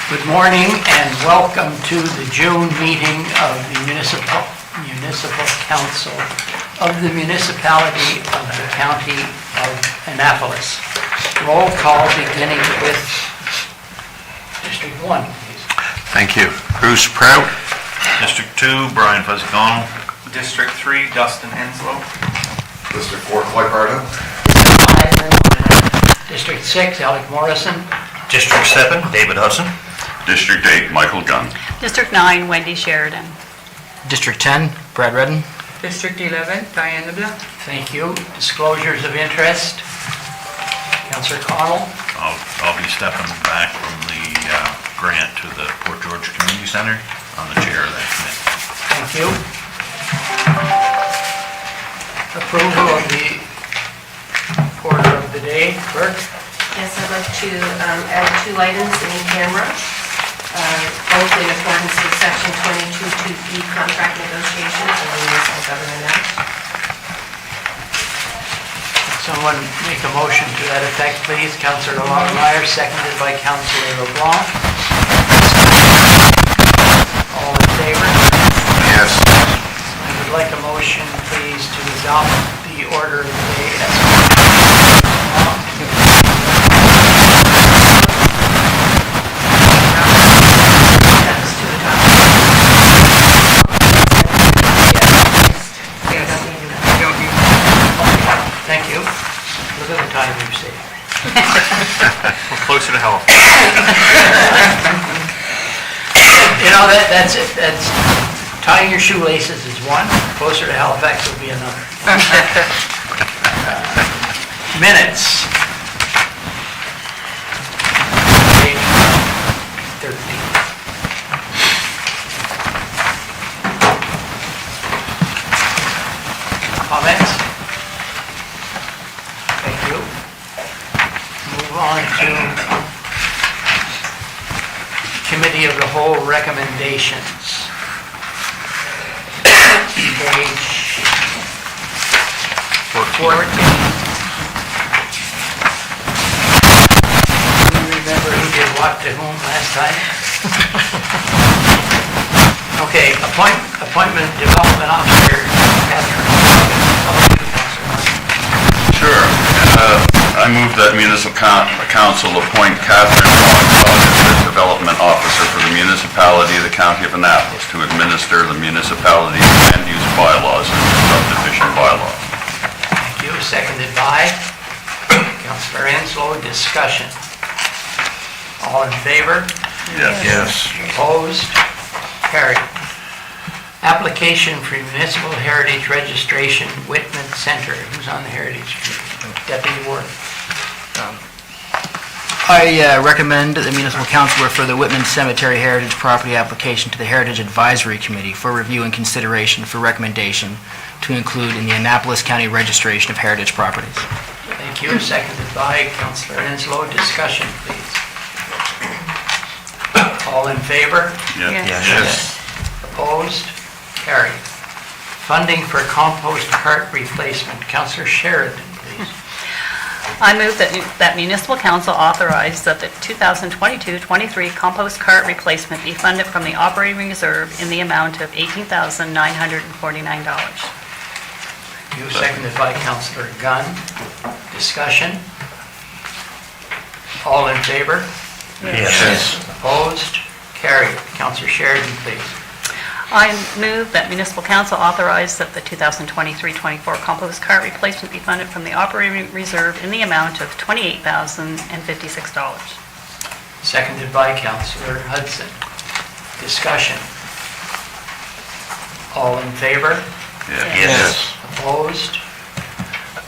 Good morning and welcome to the June meeting of the Municipal Council of the Municipality of the County of Annapolis. Roll call beginning with District 1, please. Thank you. Bruce Prout. District 2, Brian Fuzicano. District 3, Dustin Henslow. District 4, Clay Bardo. District 6, Alec Morrison. District 7, David Hudson. District 8, Michael Gunn. District 9, Wendy Sheridan. District 10, Brad Redden. District 11, Diane LeBlanc. Thank you. Disclosures of interest. Councillor Connell. I'll be stepping back from the grant to the Port George Community Center on the chair of that committee. Thank you. Approval of the order of the day. Clerk. Yes, I'd like to add 2 items in camera, both in accordance with Section 22(2)E contract negotiations of the Municipal Government Act. Someone make a motion to that effect, please. Councillor Longmire, seconded by Councillor LeBlanc. All in favor? Yes. I would like a motion, please, to adopt the order of the day as Thank you. Look at the time we've saved. We're closer to health. You know, that's it. That's tying your shoelaces is one. Closer to Halifax will be another. Minutes. Page 13. Comments? Thank you. Move on to Committee of the Whole recommendations. Page 14. Do you remember who did what to whom last time? Okay, appointment development officer, Catherine. Sure. I move that Municipal Council appoint Catherine as Development Officer for the Municipality of the County of Annapolis to administer the municipality's land use bylaws and subdivision bylaws. Thank you. Seconded by Councillor Henslow. Discussion. All in favor? Yes. Opposed? Carried. Application for Municipal Heritage Registration, Whitman Center. Who's on the Heritage Committee? Deputy Warden. I recommend the Municipal Council refer the Whitman Cemetery Heritage Property application to the Heritage Advisory Committee for review and consideration for recommendation to include in the Annapolis County Registration of Heritage Properties. Thank you. Seconded by Councillor Henslow. Discussion, please. All in favor? Yes. Opposed? Carried. Funding for compost cart replacement. Councillor Sheridan, please. I move that Municipal Council authorize that the 2022-23 compost cart replacement be funded from the operating reserve in the amount of $18,949. You seconded by Councillor Gunn. Discussion. All in favor? Yes. Opposed? Carried. Councillor Sheridan, please. I move that Municipal Council authorize that the 2023-24 compost cart replacement be funded from the operating reserve in the amount of $28,056. Seconded by Councillor Hudson. Discussion. All in favor? Yes. Opposed?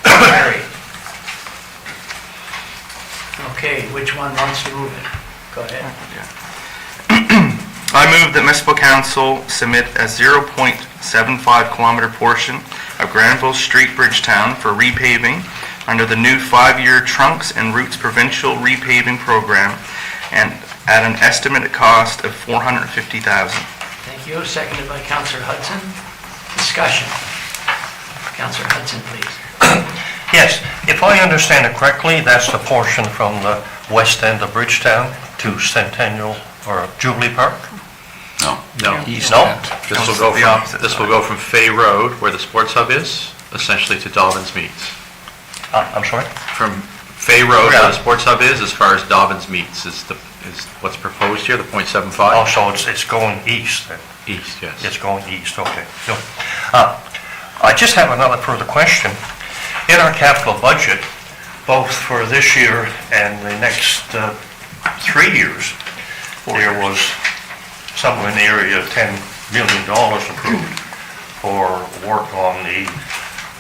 Carried. Okay, which one wants to move it? Go ahead. I move that Municipal Council submit a 0.75 kilometer portion of Granville Street, Bridgetown for repaving under the new 5-year Trunks and Roots Provincial Repaving Program and at an estimated cost of $450,000. Thank you. Seconded by Councillor Hudson. Discussion. Councillor Hudson, please. Yes, if I understand it correctly, that's the portion from the west end of Bridgetown to Centennial or Jubilee Park? No. No. This will go from Fay Road, where the sports hub is, essentially to Dobbins Meats. I'm sorry? From Fay Road, where Yeah. the sports hub is, as far as Dobbins Meats is what's proposed here, the .75? Oh, so it's going east then? East, yes. It's going east, okay. So, I just have another further question. In our capital budget, both for this year and the next 3 years, there was somewhere in the area of $10 million approved for work on the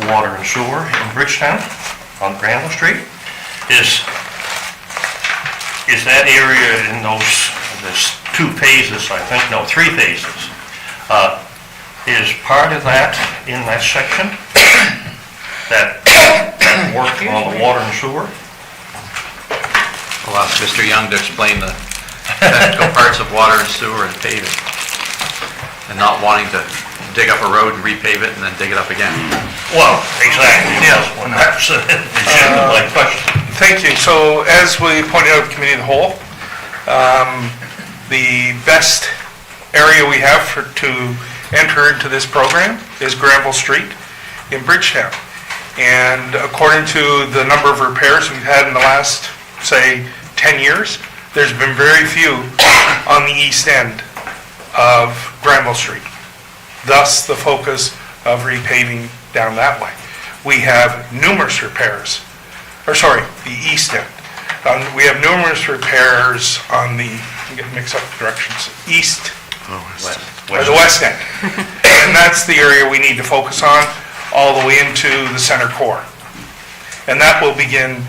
water and sewer in Bridgetown on Granville Street. Is that area in there's 2 phases, I think, no, 3 phases. Is part of that in that section, that work on the water and sewer? I'll ask Mr. Young to explain the technical parts of water and sewer and paving, and not wanting to dig up a road and repave it and then dig it up again. Well, exactly, yes, well, that's the gist of my question. Thank you. So as we pointed out at Committee of the Whole, the best area we have to enter into this program is Granville Street in Bridgetown. And according to the number of repairs we've had in the last, say, 10 years, there's been very few on the east end of Granville Street. Thus, the focus of repaving down that way. We have numerous repairs, the east end. We have numerous repairs on the, I'm getting mixed up the directions, east, or the west end. And that's the area we need to focus on, all the way into the center core. And that will begin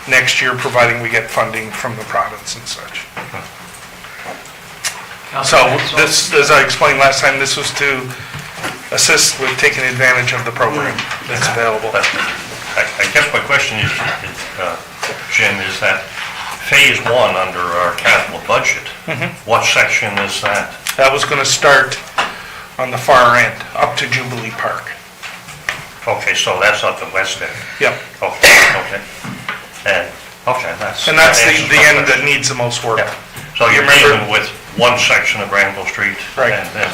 next year, providing we get funding from the province and such. So this, as I explained last time, this was to assist with taking advantage of the program that's available. I guess my question is, Jim, is that phase 1 under our capital budget, what section is that? That was going to start on the far end, up to Jubilee Park. Okay, so that's not the west end? Yep. Okay. And that's the answers my end that question. needs the most work. Yeah. So you're dealing with one section of Granville Street? Right. And then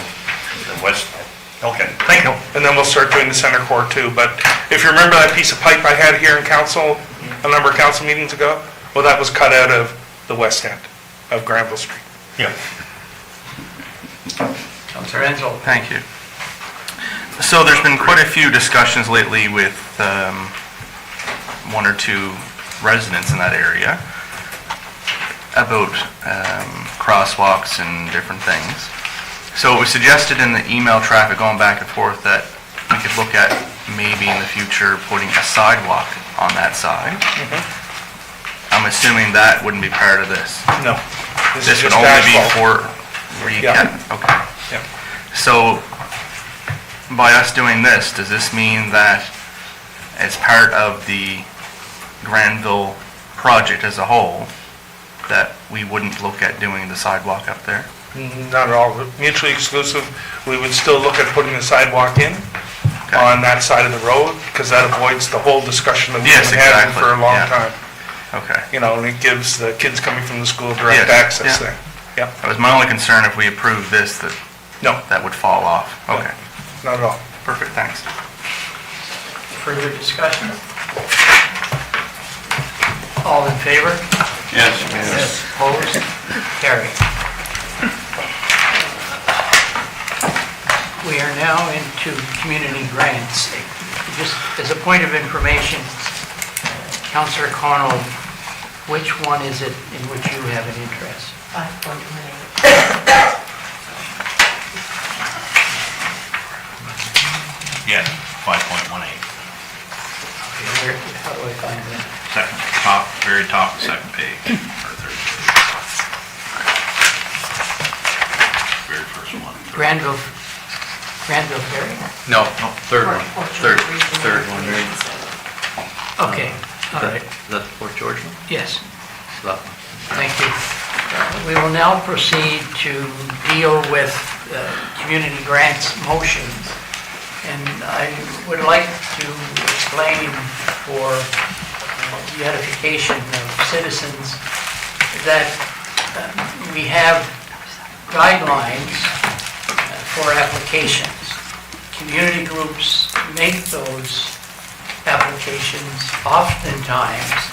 the west end? Okay, thank you. And then we'll start doing the center core too. But if you remember that piece of pipe I had here in council, a number of council meetings ago, well, that was cut out of the west end of Granville Street. Yeah. Councilor Enzel. Thank you. So there's been quite a few discussions lately with 1 or 2 residents in that area about crosswalks and different things. So it was suggested in the email traffic going back and forth that we could look at maybe in the future putting a sidewalk on that side. I'm assuming that wouldn't be part of this. No. This is would just only be asphalt. for recap? Yeah. Okay. Yeah. So by us doing this, does this mean that as part of the Granville project as a whole, that we wouldn't look at doing the sidewalk up there? Not at all. Mutually exclusive. We would still look at putting the sidewalk in on that side of the road, because that avoids the whole discussion that we've Yes, been having exactly. for a long Yeah. time. Okay. You know, and it gives the kids coming from the school direct Yes, access yeah. there. Yep. That was my only concern, if we approved this, that No, that would fall off. Okay, not at all. perfect, thanks. Further discussion? All in favor? Yes. Opposed? Carried. We are now into community grants. Just as a point of information, Councillor Connell, which one is it in which you have an interest? 5.18. Yeah, 5.18. Okay, how do I find that? Second, top, very top, second page, or third page. Very first one. Granville Ferry? No, third one. Third one, right? Okay, all right, Is that the Fort George one? yes, That one. thank you. We will now proceed to deal with community grants motions. And I would like to explain for the edification of citizens that we have guidelines for applications. Community groups make those applications oftentimes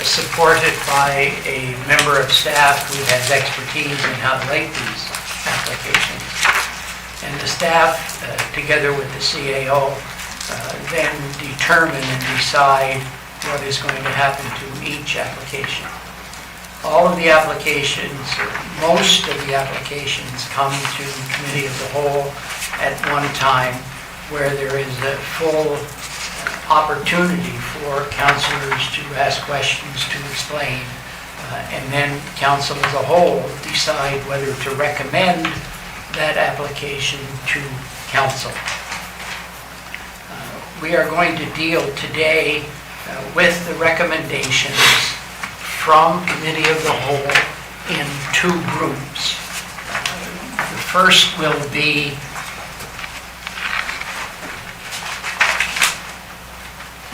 supported by a member of staff who has expertise in how to write these applications. And the staff, together with the CAO, then determine and decide what is going to happen to each application. All of the applications, or most of the applications, come to committee of the whole at one time, where there is a full opportunity for councilors to ask questions, to explain, and then council as a whole decide whether to recommend that application to council. We are going to deal today with the recommendations from Committee of the Whole in two groups. The first will be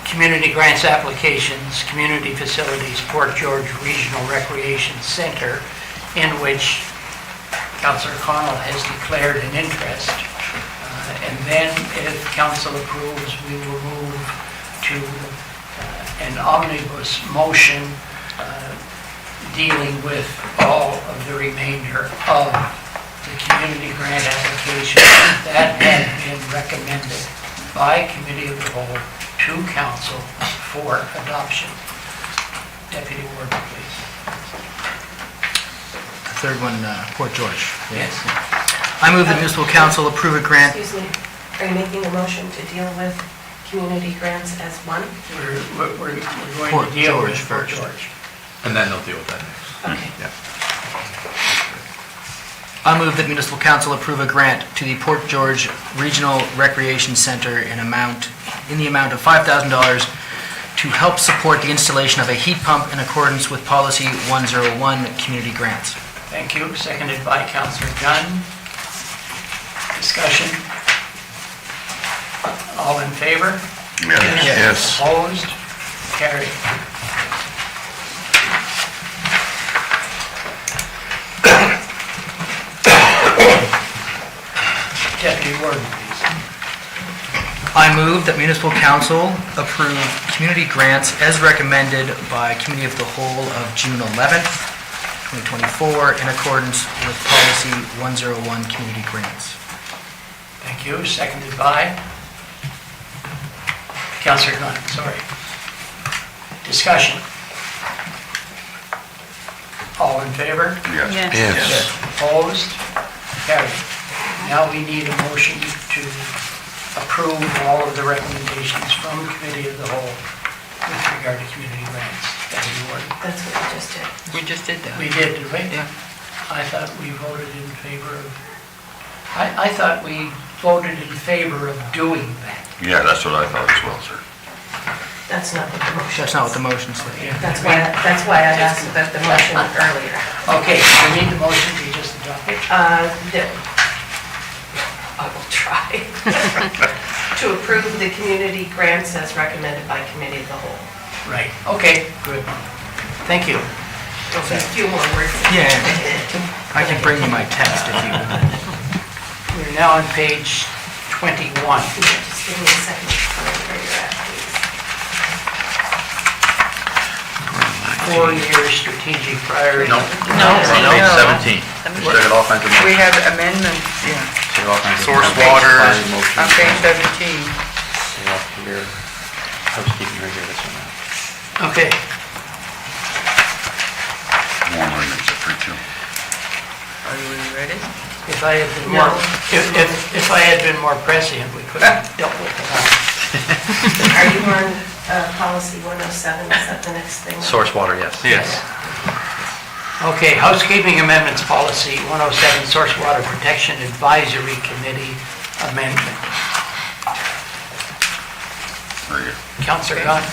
community grants applications, community facilities, Port George Regional Recreation Center, in which Councillor Connell has declared an interest. And then, if council approves, we will move to an omnibus motion dealing with all of the remainder of the community grant applications that have been recommended by Committee of the Whole to council for adoption. Deputy Warden, please. The third one, Port George. Yes. I move that municipal council approve a grant. Excuse me, are you making a motion to deal with community grants as one? We're going Port to deal with George Port first. George. And then they'll deal with that next. Okay. I move that municipal council approve a grant to the Port George Regional Recreation Center in the amount of $5,000 to help support the installation of a heat pump in accordance with Policy 101 Community Grants. Thank you. Seconded by Councillor Gunn. Discussion. All in favor? Yes. Opposed? Carried. Deputy Warden, please. I move that municipal council approve community grants as recommended by Committee of the Whole of June 11th, 2024, in accordance with Policy 101 Community Grants. Thank you. Seconded by Councillor Gunn, sorry. Discussion. All in favor? Yes. Opposed? Carried. Now we need a motion to approve all of the recommendations from Committee of the Whole with regard to community grants. Deputy Warden. That's what we just did. We just did that. We did, did we? Yeah. I thought we voted in favor of, I thought we voted in favor of doing that. Yeah, that's what I thought as well, sir. That's not what the motion That's not what the motion said. Yeah. That's why I asked about the motion earlier. Okay, we need the motion to just adopt it. I will try. To approve the community grants as recommended by Committee of the Whole. Right, okay, good. Thank you. A few more words. Yeah, I can bring you my text if you want. We're now on page 21. Just give me a second to find where you're at, please. 4-year strategic priority. No, No. 17. We got all kinds of We motions. have amendments, yeah, We got all kinds of Source motions. water. Planning motions. on page 17. Yeah, here. Housekeeping right here, this one. Okay, One ordinance at 3-2. Are you ready? if I had been more, if I had been more prescient, we could have dealt with it all. Are you on policy 107? Is that the next thing? Source water, yes. Yes. Okay, housekeeping amendments policy 107, source water protection advisory committee amendment. Very good. Councillor Gunn.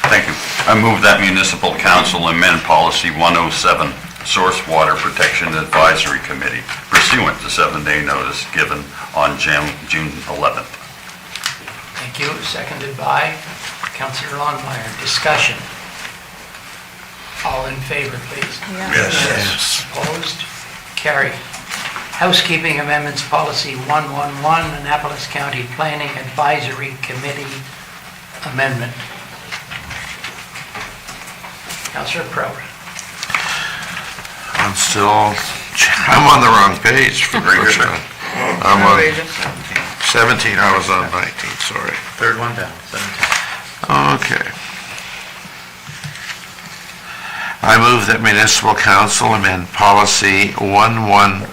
Thank you. I move that municipal council amend policy 107, Source Water Protection Advisory Committee, pursuant to 7-day notice given on June 11th. Thank you. Seconded by Councillor Longmire. Discussion. All in favor, please. Yes. Opposed? Carried. Housekeeping Amendments Policy 111, Annapolis County Planning Advisory Committee Amendment. Councilor Prout. I'm on the wrong page for the first time. I'm No on reason. 17, I was on 19, sorry. Third one down, 17. Okay. I move that municipal council amend policy 111,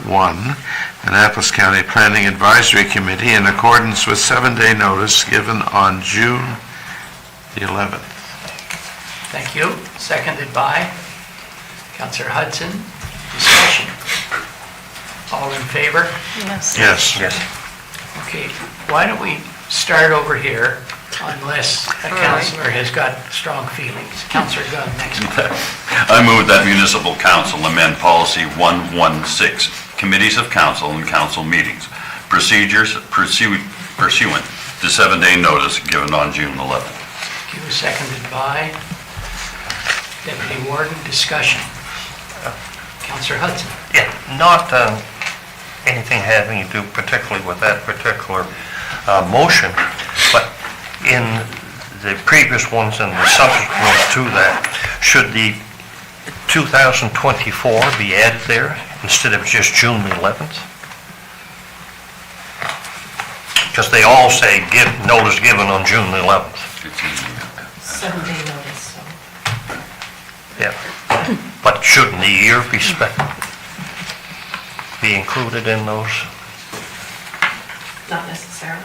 Annapolis County Planning Advisory Committee in accordance with 7-day notice given on June the 11th. Thank you. Seconded by Councilor Hudson. Discussion. All in favor? Yes. Yes. Yes. Okay, why don't we start over here unless a councilor has got strong feelings. Councilor Gunn, next one. I move that municipal council amend policy 116, committees of council and council meetings, procedures pursuant to 7-day notice given on June 11th. Thank you. Seconded by Deputy Warden. Discussion. Councilor Hudson. Yeah, not anything having to do particularly with that particular motion, but in the previous ones and the subsequent ones to that, should the 2024 be added there instead of just June the 11th? Because they all say notice given on June the 11th. 7-day notice, so. Yeah. But shouldn't the year be included in those? Not necessarily.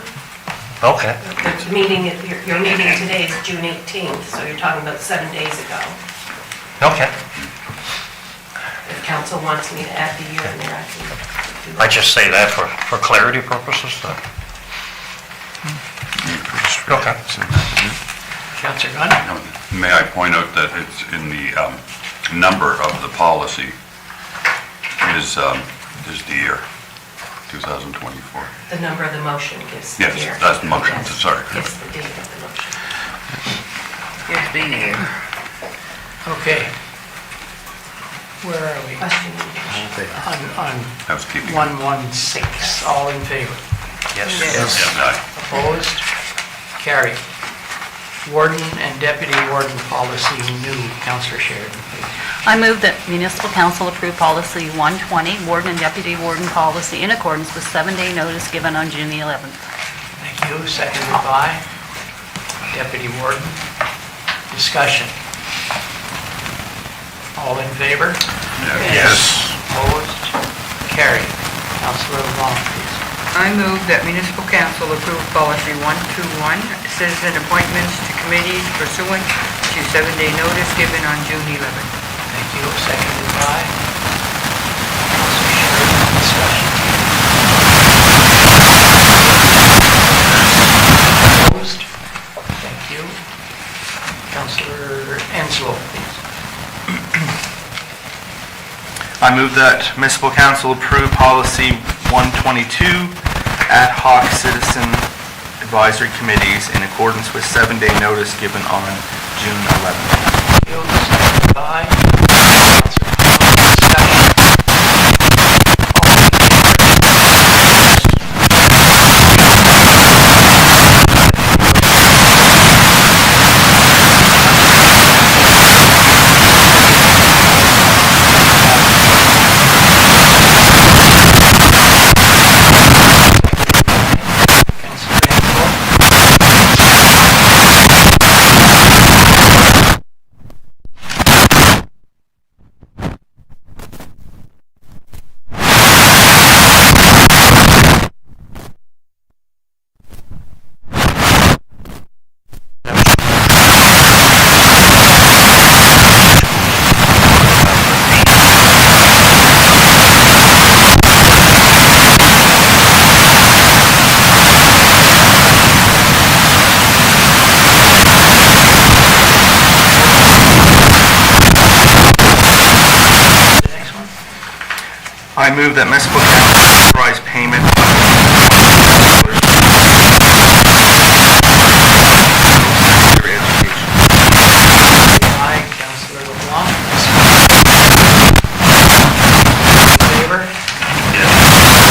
Okay. The meeting, your meeting today is June 18th, so you're talking about 7 days ago. Okay. If council wants me to add the year in there, I can do I that. just say that for clarity purposes. Okay. Councilor Gunn. May I point out that it's in the number of the policy is the year, 2024. The number of the motion gives the Yes, year. that's the motion, Yes, sorry. gives the date of the motion. Here's the year. Okay. Where are we? Question. On Housekeeping. 116. All in favor? Yes. Yes. Aye. Opposed? Carried. Warden and Deputy Warden Policy new. Councilor Sheridan, please. I move that municipal council approve policy 120, warden and deputy warden policy in accordance with 7-day notice given on June the 11th. Thank you. Seconded by Deputy Warden. Discussion. All in favor? Yes. Opposed? Carried. Councilor LeBlanc, please. I move that municipal council approve policy 121, citizen appointments to committees pursuant to 7-day notice given on June 11th. Thank you. Seconded by Councilor Sheridan. Discussion. Opposed? Thank you. Councilor Enslow, please. I move that municipal council approve policy 122, ad hoc citizen advisory committees in accordance with 7-day notice given on June 11th. Thank you. Seconded by Councilor Conlon. Discussion. All in favor? I move that municipal council authorize payment Aye. Councilor LeBlanc. Discussion. In favor? Yes.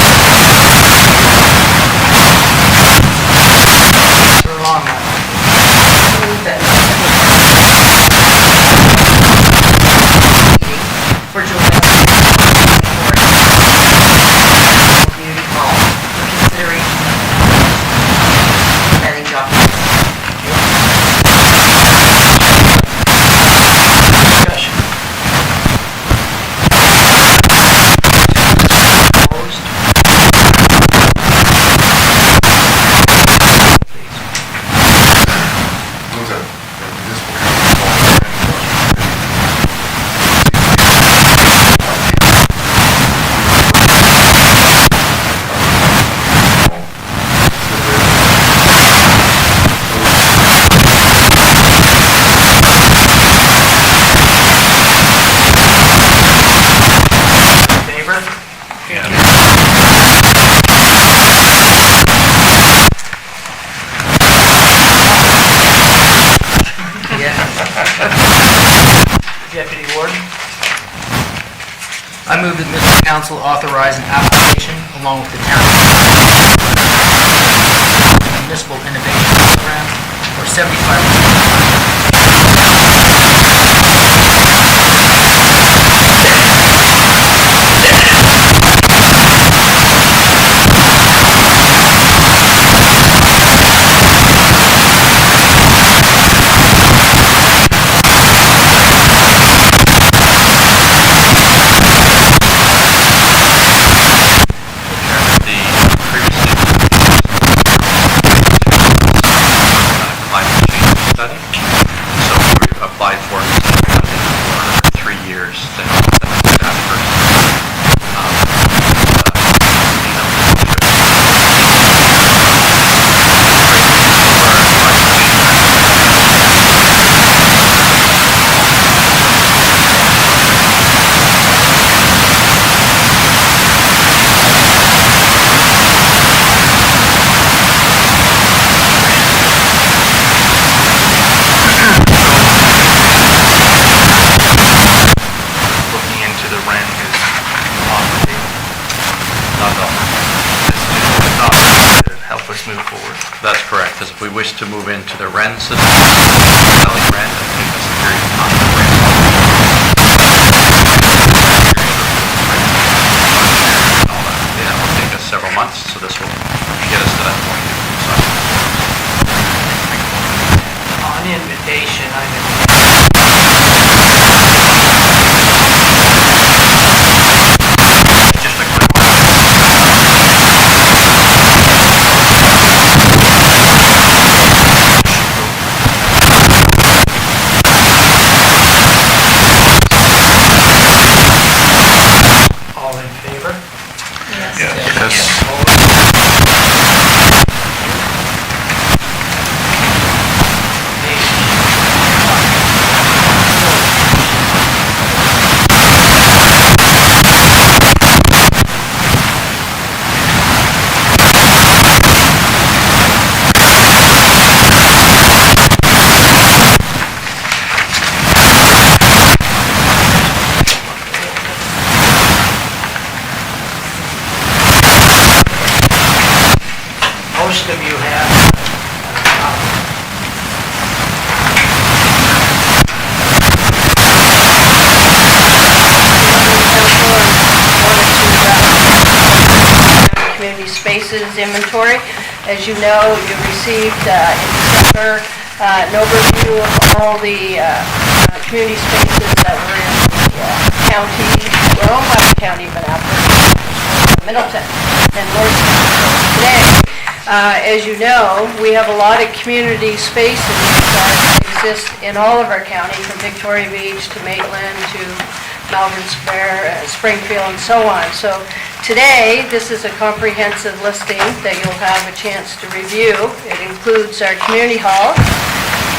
I move that municipal council authorize an application along with the town municipal innovation program for The previously climate change study, so we applied for it for 3 years to help them with that first. Looking into the rent is off the table. Not all. It's just a thought to help us move forward. That's correct, because if we wish to move into the rent system, valley rent, it takes us a period of time to rent. It will take us several months, so this will get us to that point. On invitation, Just a quick question. all in favor? Yes. Most of you have. Community spaces inventory. As you know, you received in December an overview of all the community spaces that were in the county, well, owned by the county of Annapolis, Middleton, and Lordstown. So today, as you know, we have a lot of community spaces that exist in all of our county, from Victoria Beach to Maitland to Malvern Square, Springfield, and so on. So today, this is a comprehensive listing that you'll have a chance to review. It includes our community halls,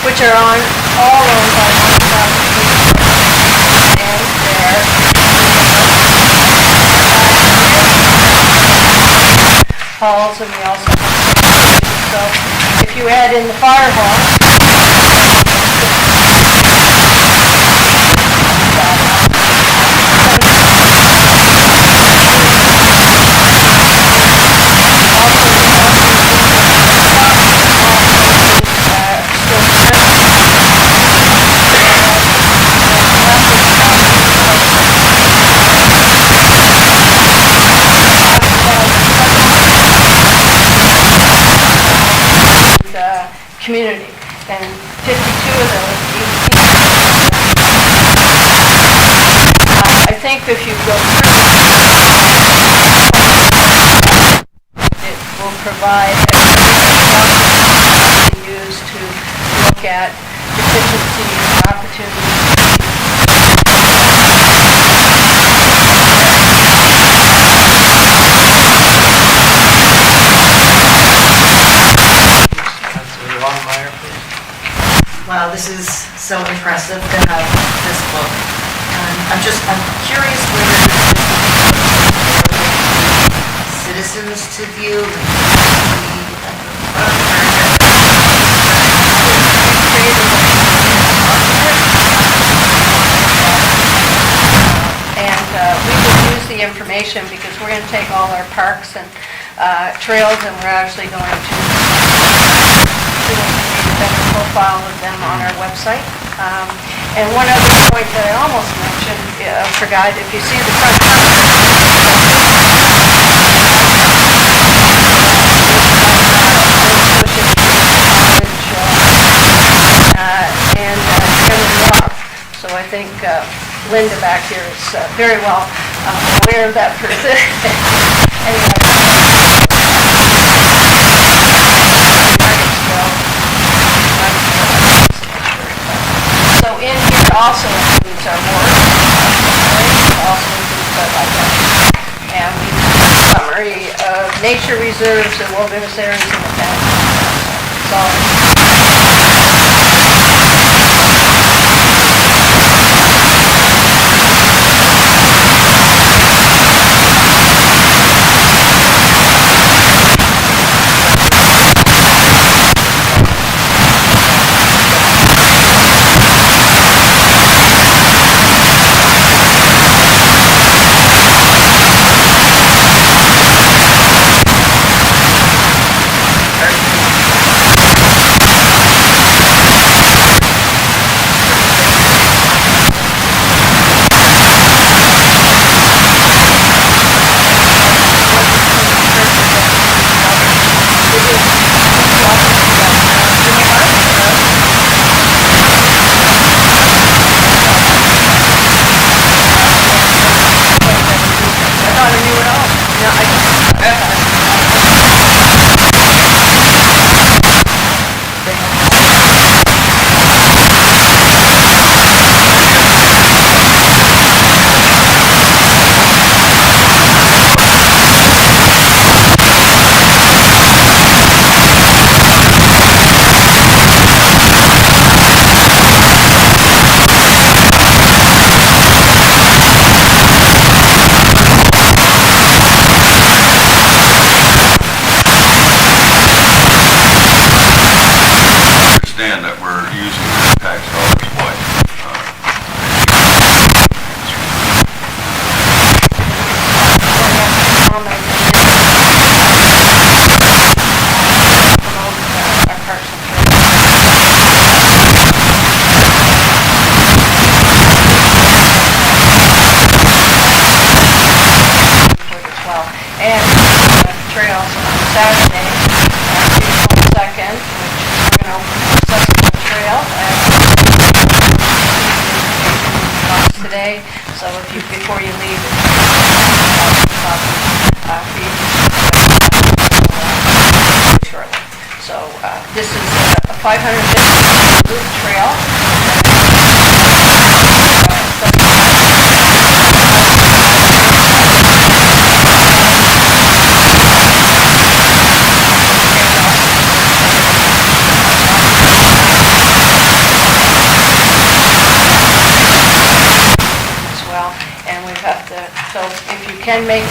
which are all owned by and their halls, and we also have, so if you add in the fire hall, community, and 52 of those, 18. I think if you go through, it will provide a use to look at deficiencies and opportunities. Councilor Longmire, please. Wow, this is so impressive to have this book. I'm curious whether citizens to view, And we will information, because we're going to take all our parks and trails, and we're actually going to do a better profile of them on our website. And one other point that I almost mentioned, forgot, if you see the front and Kevin Rock. So I think Linda back here is very well aware of that person. Anyway. So in here also includes our work, it also includes our library, and we do a summary of nature reserves and wilderness areas in the town. So understand that we're using the tax dollars what? and trails on Saturday, April 2nd, which is we're going to open the Susquehanna Trail today. So if you, before you leave, shortly. So this is a 550 loop trail. So if you can make it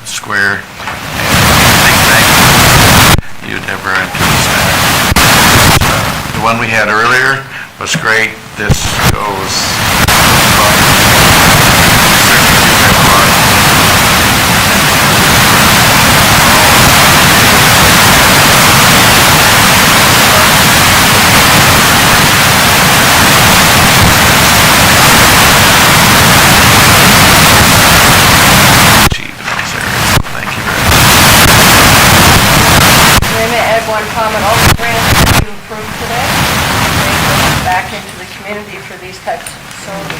Square. Big thank you, Deborah, and to the staff. The one we had earlier was great. This goes one comment, all the grants that you approved today, they go back into the community. community for these types of facilities.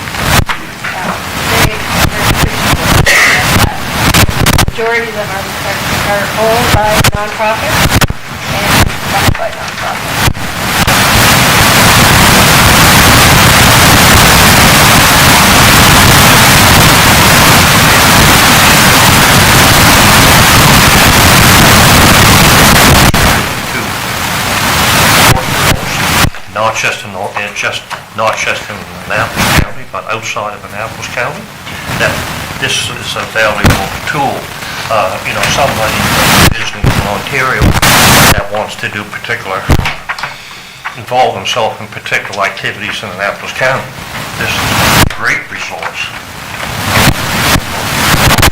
They are very appreciative of that. Majority of them are owned by nonprofits and run by nonprofits. Not just in Annapolis County, but outside of Annapolis County, that this is a valuable tool. Somebody visiting from Ontario that wants to involve himself in particular activities in Annapolis County. This is a great resource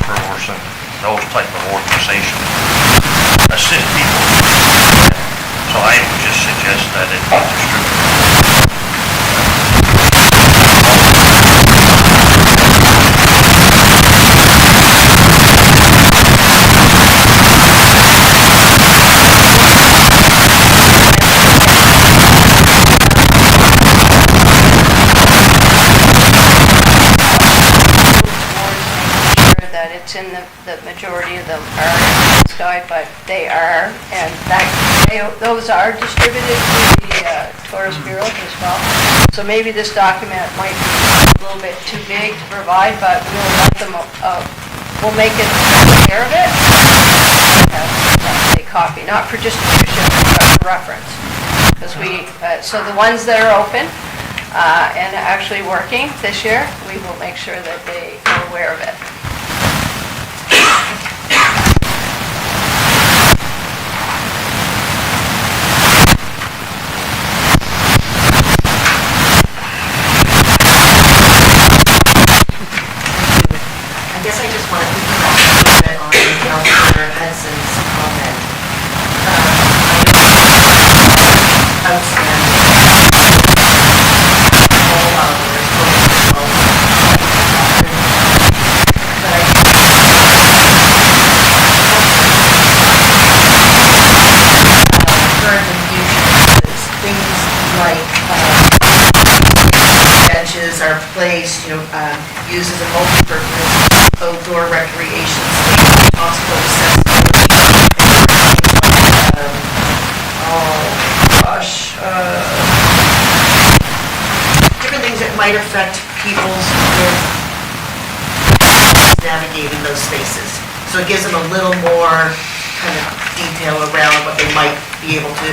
for those type of organizations. Assist people. So I would just suggest that it be distributed. That it's in the majority of them are in this guide, but they are, and those are distributed to the Tourist Bureau as well. So maybe this document might be a little bit too big to provide, but we'll let them, we'll make it aware of it. A copy, not for distribution, but for reference. Because so the ones that are open and actually working this year, we will make sure that they are aware of it. I guess I just want to piggyback a little bit on Councilor Hudson's comment. Outstanding. All hours, but I for the future, things like benches are placed, used as a multi-purpose outdoor recreation space, possible accessibility. Different things that might affect people's navigating those spaces. So it gives them a little more kind of detail around what they might be able to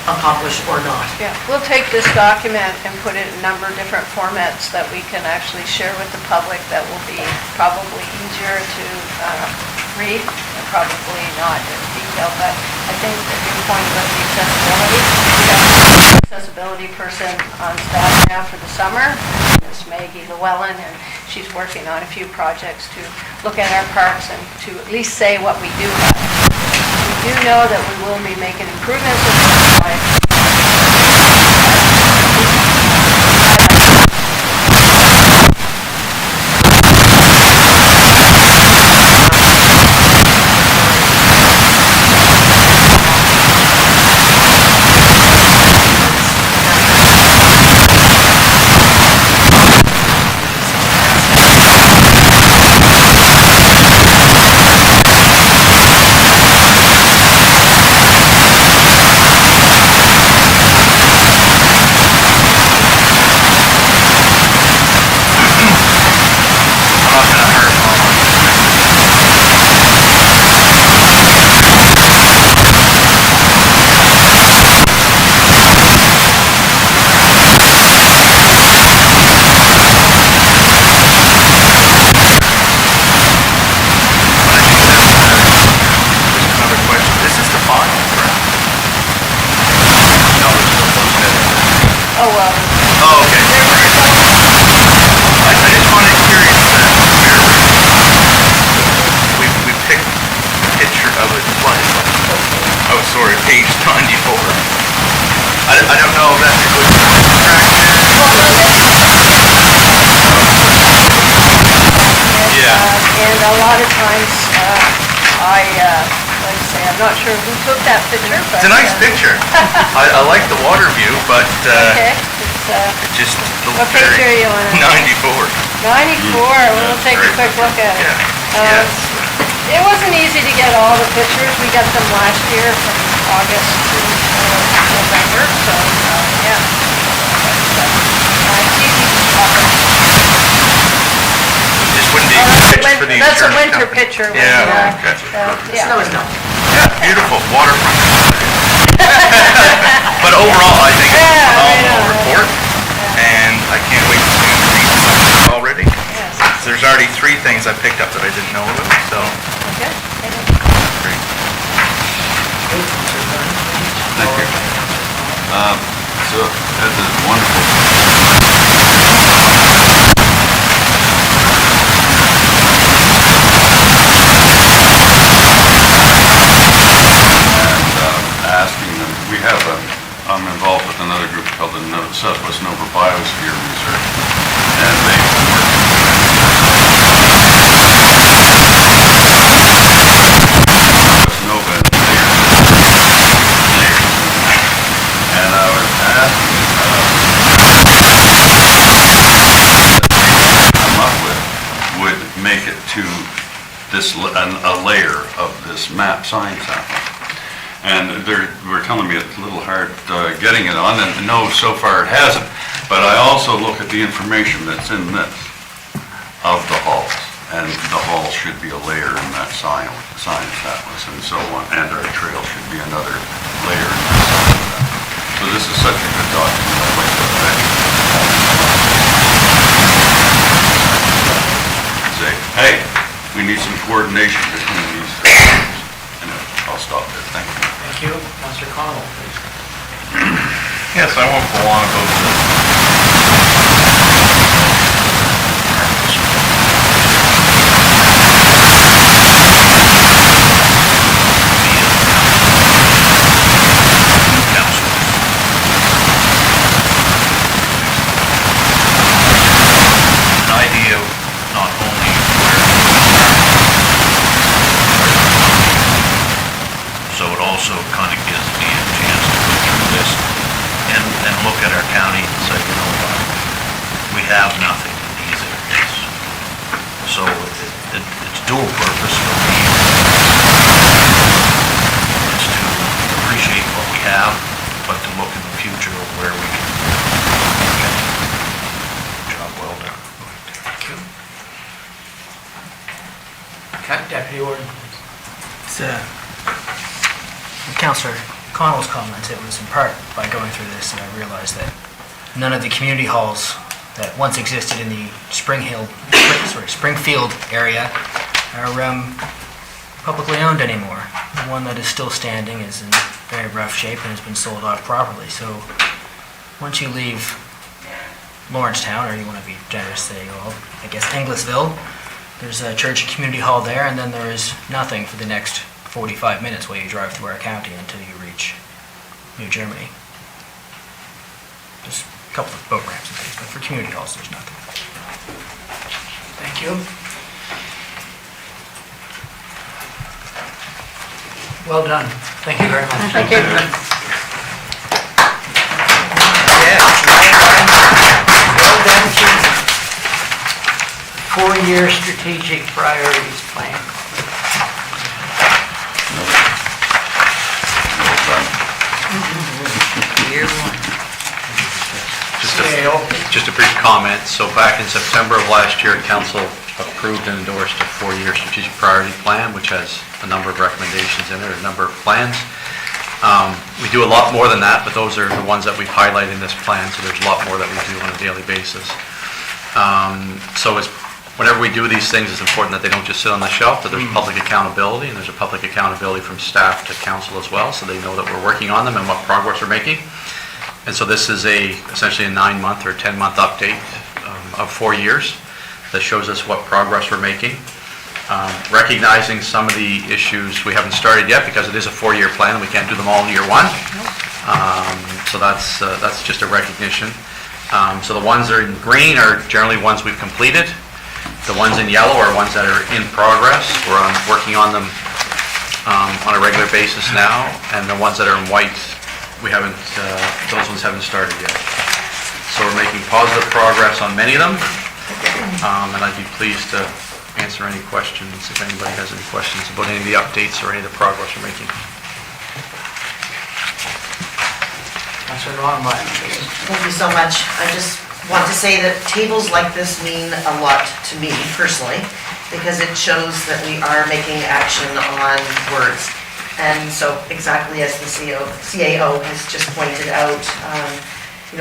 accomplish or not. Yeah, we'll take this document and put it in a number of different formats that we can actually share with the public that will be probably easier to read and probably not as detailed, but I think that your point about the accessibility, we have an accessibility person on staff now for the summer, Ms. Maggie Llewellyn, and she's working on a few projects to look at our parks and to at least say what we do have. We do know that we will be making improvements with the page 94. I don't know if that's a good And a lot of times, let's say, I'm not sure who took that picture, but... It's a nice picture. I like the water view, but Okay, Just what picture are you on? 94. 94, we'll take a quick look at it. Yeah. It wasn't easy to get all the pictures. We got them last year from August to November, so, yeah. It's easy to cover. This wouldn't be a good picture for the insurance That's a winter company. picture. with, Yeah, gotcha. yeah. Snow is melting. Yeah, beautiful, waterfront. But overall, I think it's a Yeah, phenomenal right on. report, and I can't wait to see the read it already. Yes. There's already 3 things I picked up that I didn't know about, so Okay. great. Thank you. So, that is wonderful. Asking them, I'm involved with another group called the Southwest Nova Biosphere Research, and they've been Nova and I was asking come up with would make it to this a layer of this map science sample. And we're telling me it's a little hard getting it on, and no, so far it hasn't. But I also look at the information that's in this of the halls, and the hall should be a layer in that science atlas and so on, and our trail should be another layer in that science atlas. So this is such a good document, I'd like to thank you. Say, hey, we need some coordination between these things. And I'll stop there, thank you. Thank you. Councilor Connell, please. Yes, I won't go on about an idea of not only so it also kind of gives me a chance to go through this and look at our county and say, you know what, we have nothing in these areas. So it's dual purpose for me. It's to appreciate what we have, but to look in the future of where we can. Job well done. Thank you. Deputy Warden. Councillor Connell's comments, it was in part by going through this that I realized that none of the community halls that once existed in the Springfield area are publicly owned anymore. The one that is still standing is in very rough shape and has been sold off properly. So once you leave Lawrencetown, or you want to be generous, say, well, I guess Inglisville, there's a church and community hall there, and then there is nothing for the next 45 minutes while you drive through our county until you reach New Germany. Just a couple of boat ramps and things, but for community halls, there's nothing. Thank you. Well done. Thank you very much. Thank you. Well done, Chief. 4-year strategic priorities plan. Just a brief comment. So back in September of last year, council approved and endorsed a 4-year strategic priority plan, which has a number of recommendations in it, a number of plans. We do a lot more than that, but those are the ones that we've highlighted in this plan, so there's a lot more that we do on a daily basis. Whenever we do these things, it's important that they don't just sit on the shelf, that there's public accountability, and there's a public accountability from staff to council as well, so they know that we're working on them and what progress we're making. And so this is essentially a 9-month or 10-month update of 4 years that shows us what progress we're making. Recognizing some of the issues we haven't started yet because it is a 4-year plan and we can't do them all in year 1. So that's just a recognition. So the ones that are in green are generally ones we've completed. The ones in yellow are ones that are in progress. We're working on them on a regular basis now, and the ones that are in white, we haven't. Those ones haven't started yet. So So we're making positive progress on many of them, and I'd be pleased to answer any questions, if anybody has any questions about any of the updates or any of the progress we're making. Councilor Longmire. Thank you so much. I just want to say that tables like this mean a lot to me personally, because it shows that we are making action on words. And so exactly as the CAO has just pointed out,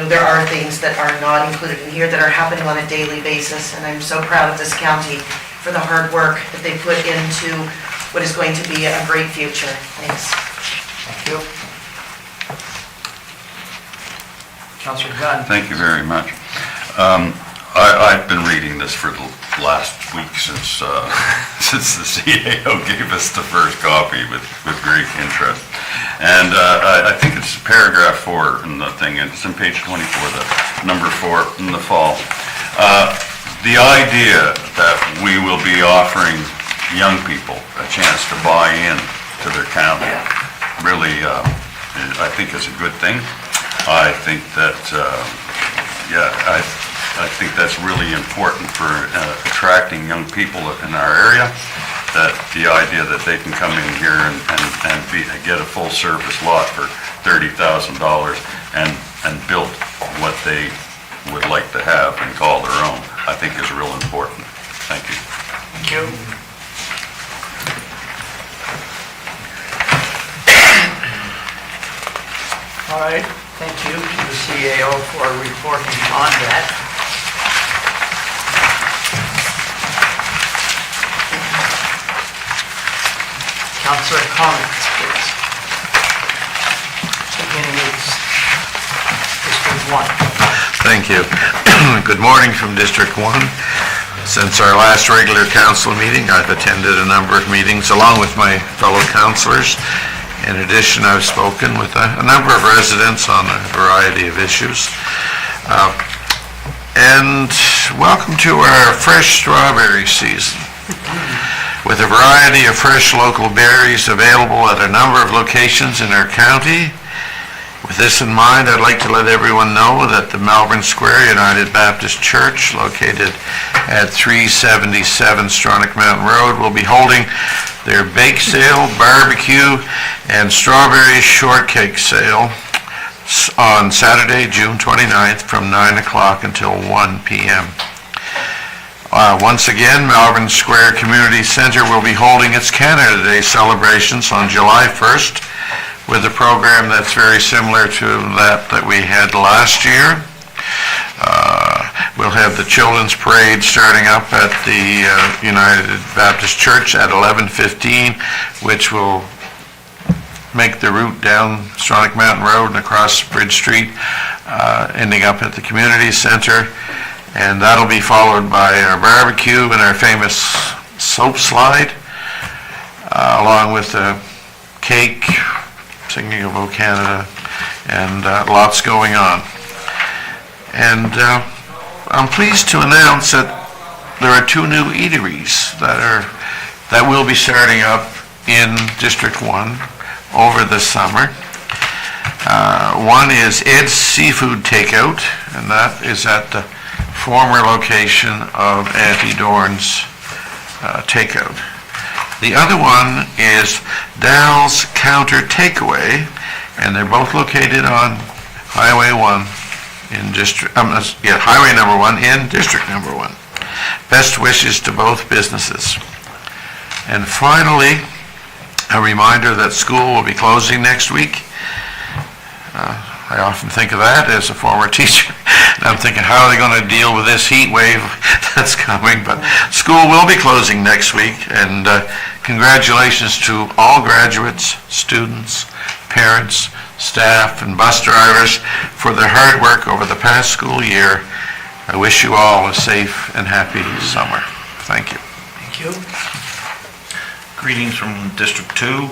there are things that are not included in here that are happening on a daily basis, and I'm so proud of this county for the hard work that they put into what is going to be a great future. Thanks. Thank you. Councilor Gunn. Thank you very much. I've been reading this for the last week since the CAO gave us the first copy with great interest. And I think it's paragraph 4 in the thing, and it's on page 24, the number 4 in the fall. The idea that we will be offering young people a chance to buy in to their county really, I think is a good thing. I think that, I think that's really important for attracting young people in our area, that the idea that they can come in here and get a full-service lot for $30,000 and build what they would like to have and call their own, I think is real important. Thank you. Thank you. All right, thank you to the CAO for reporting on that. Councilor, comments, please. Beginning with District 1. Thank you. Good morning from District 1. Since our last regular council meeting, I've attended a number of meetings along with my fellow councilors. In addition, I've spoken with a number of residents on a variety of issues. And welcome to our fresh strawberry season. With a variety of fresh local berries available at a number of locations in our county. With this in mind, I'd like to let everyone know that the Melbourne Square United Baptist Church, located at 377 Stronach Mountain Road, will be holding their bake sale, barbecue, and strawberry shortcake sale on Saturday, June 29th from 9 o'clock until 1 p.m. Once again, Melbourne Square Community Center will be holding its Canada Day celebrations on July 1st with a program that's very similar to that we had last year. We'll have the Children's Parade starting up at the United Baptist Church at 11:15, which will make the route down Stronach Mountain Road and across Bridge Street, ending up at the Community Center. And that'll be followed by our barbecue and our famous soap slide, along with a cake, singing of O Canada, and lots going on. And I'm pleased to announce that there are 2 new eateries that will be starting up in District 1 over the summer. One is Ed's Seafood Takeout, and that is at the former location of Auntie Dorn's Takeout. The other one is Dal's Counter Takeaway, and they're both located on Highway 1 in Highway number 1 in District number 1. Best wishes to both businesses. And finally, a reminder that school will be closing next week. I often think of that as a former teacher. And I'm thinking, how are they going to deal with this heat wave that's coming? But school will be closing next week, and congratulations to all graduates, students, parents, staff, and bus drivers for their hard work over the past school year. I wish you all a safe and happy summer. Thank you. Thank you. Greetings from District 2.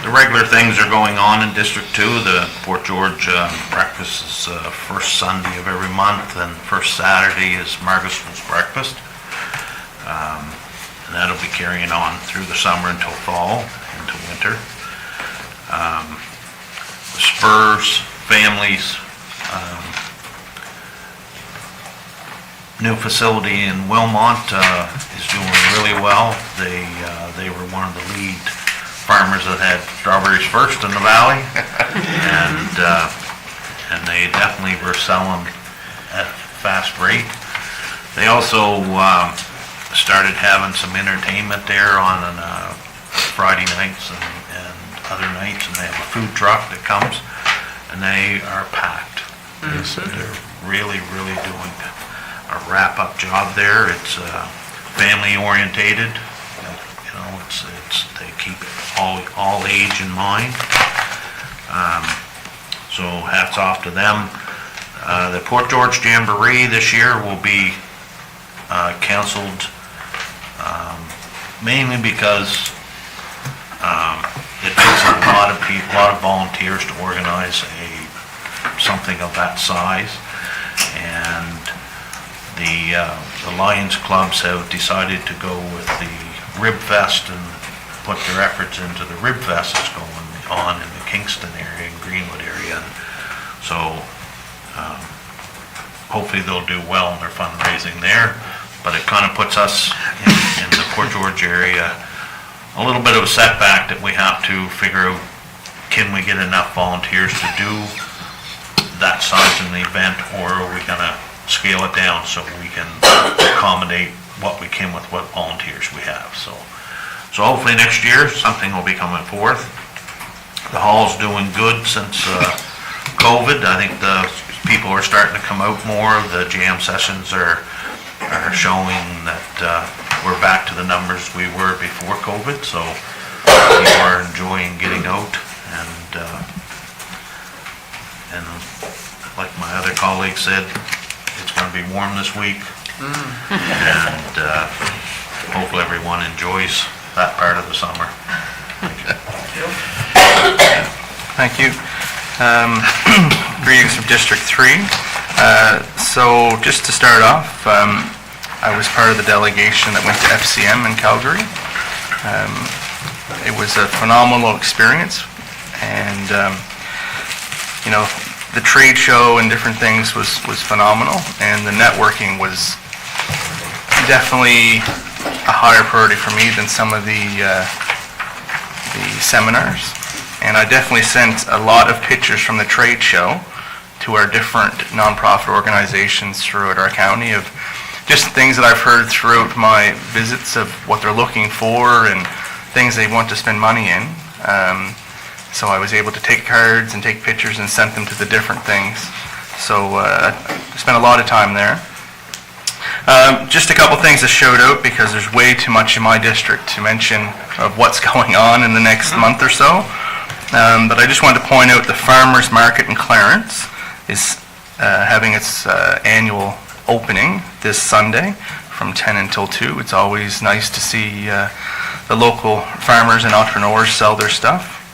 The regular things are going on in District 2. The Fort George breakfast is first Sunday of every month, and first Saturday is Margot's breakfast. And that'll be carrying on through the summer until fall, into winter. The Spurs families new facility in Wilmont is doing really well. They were one of the lead farmers that had strawberries first in the valley, and they definitely were selling at a fast rate. They also started having some entertainment there on Friday nights and other nights, and they have a food truck that comes, and they are packed. So they're really, really doing a wrap-up job there. It's family orientated. You know, they keep all age in mind. So hats off to them. The Port George Jamboree this year will be canceled mainly because it takes a lot of people, a lot of volunteers to organize something of that size, and the Lions clubs have decided to go with the Rib Fest and put their efforts into the Rib Fest that's going on in the Kingston area and Greenwood area. And so hopefully they'll do well in their fundraising there, but it kind of puts us in the Port George area a little bit of a setback that we have to figure out, can we get enough volunteers to do that size in the event, or are we going to scale it down so we can accommodate what we can with what volunteers we have. So hopefully next year something will be coming forth. The hall's doing good since COVID. I think the people are starting to come out more. The jam sessions are showing that we're back to the numbers we were before COVID, so people are enjoying getting out, and like my other colleague said, it's going to be warm this week, and hopefully everyone enjoys that part of the summer. Thank you. Greetings from District 3. So just to start off, I was part of the delegation that went to FCM in Calgary. It was a phenomenal experience, and you know, the trade show and different things was phenomenal, and the networking was definitely a higher priority for me than some of the seminars. And I definitely sent a lot of pictures from the trade show to our different nonprofit organizations throughout our county of just things that I've heard throughout my visits of what they're looking for and things they want to spend money in. So I was able to take cards and take pictures and sent them to the different things. So I spent a lot of time there. Just a couple things that showed out, because there's way too much in my district to mention of what's going on in the next month or so. But I just wanted to point out the Farmers Market in Clarence is having its annual opening this Sunday from 10 until 2. It's always nice to see the local farmers and entrepreneurs sell their stuff,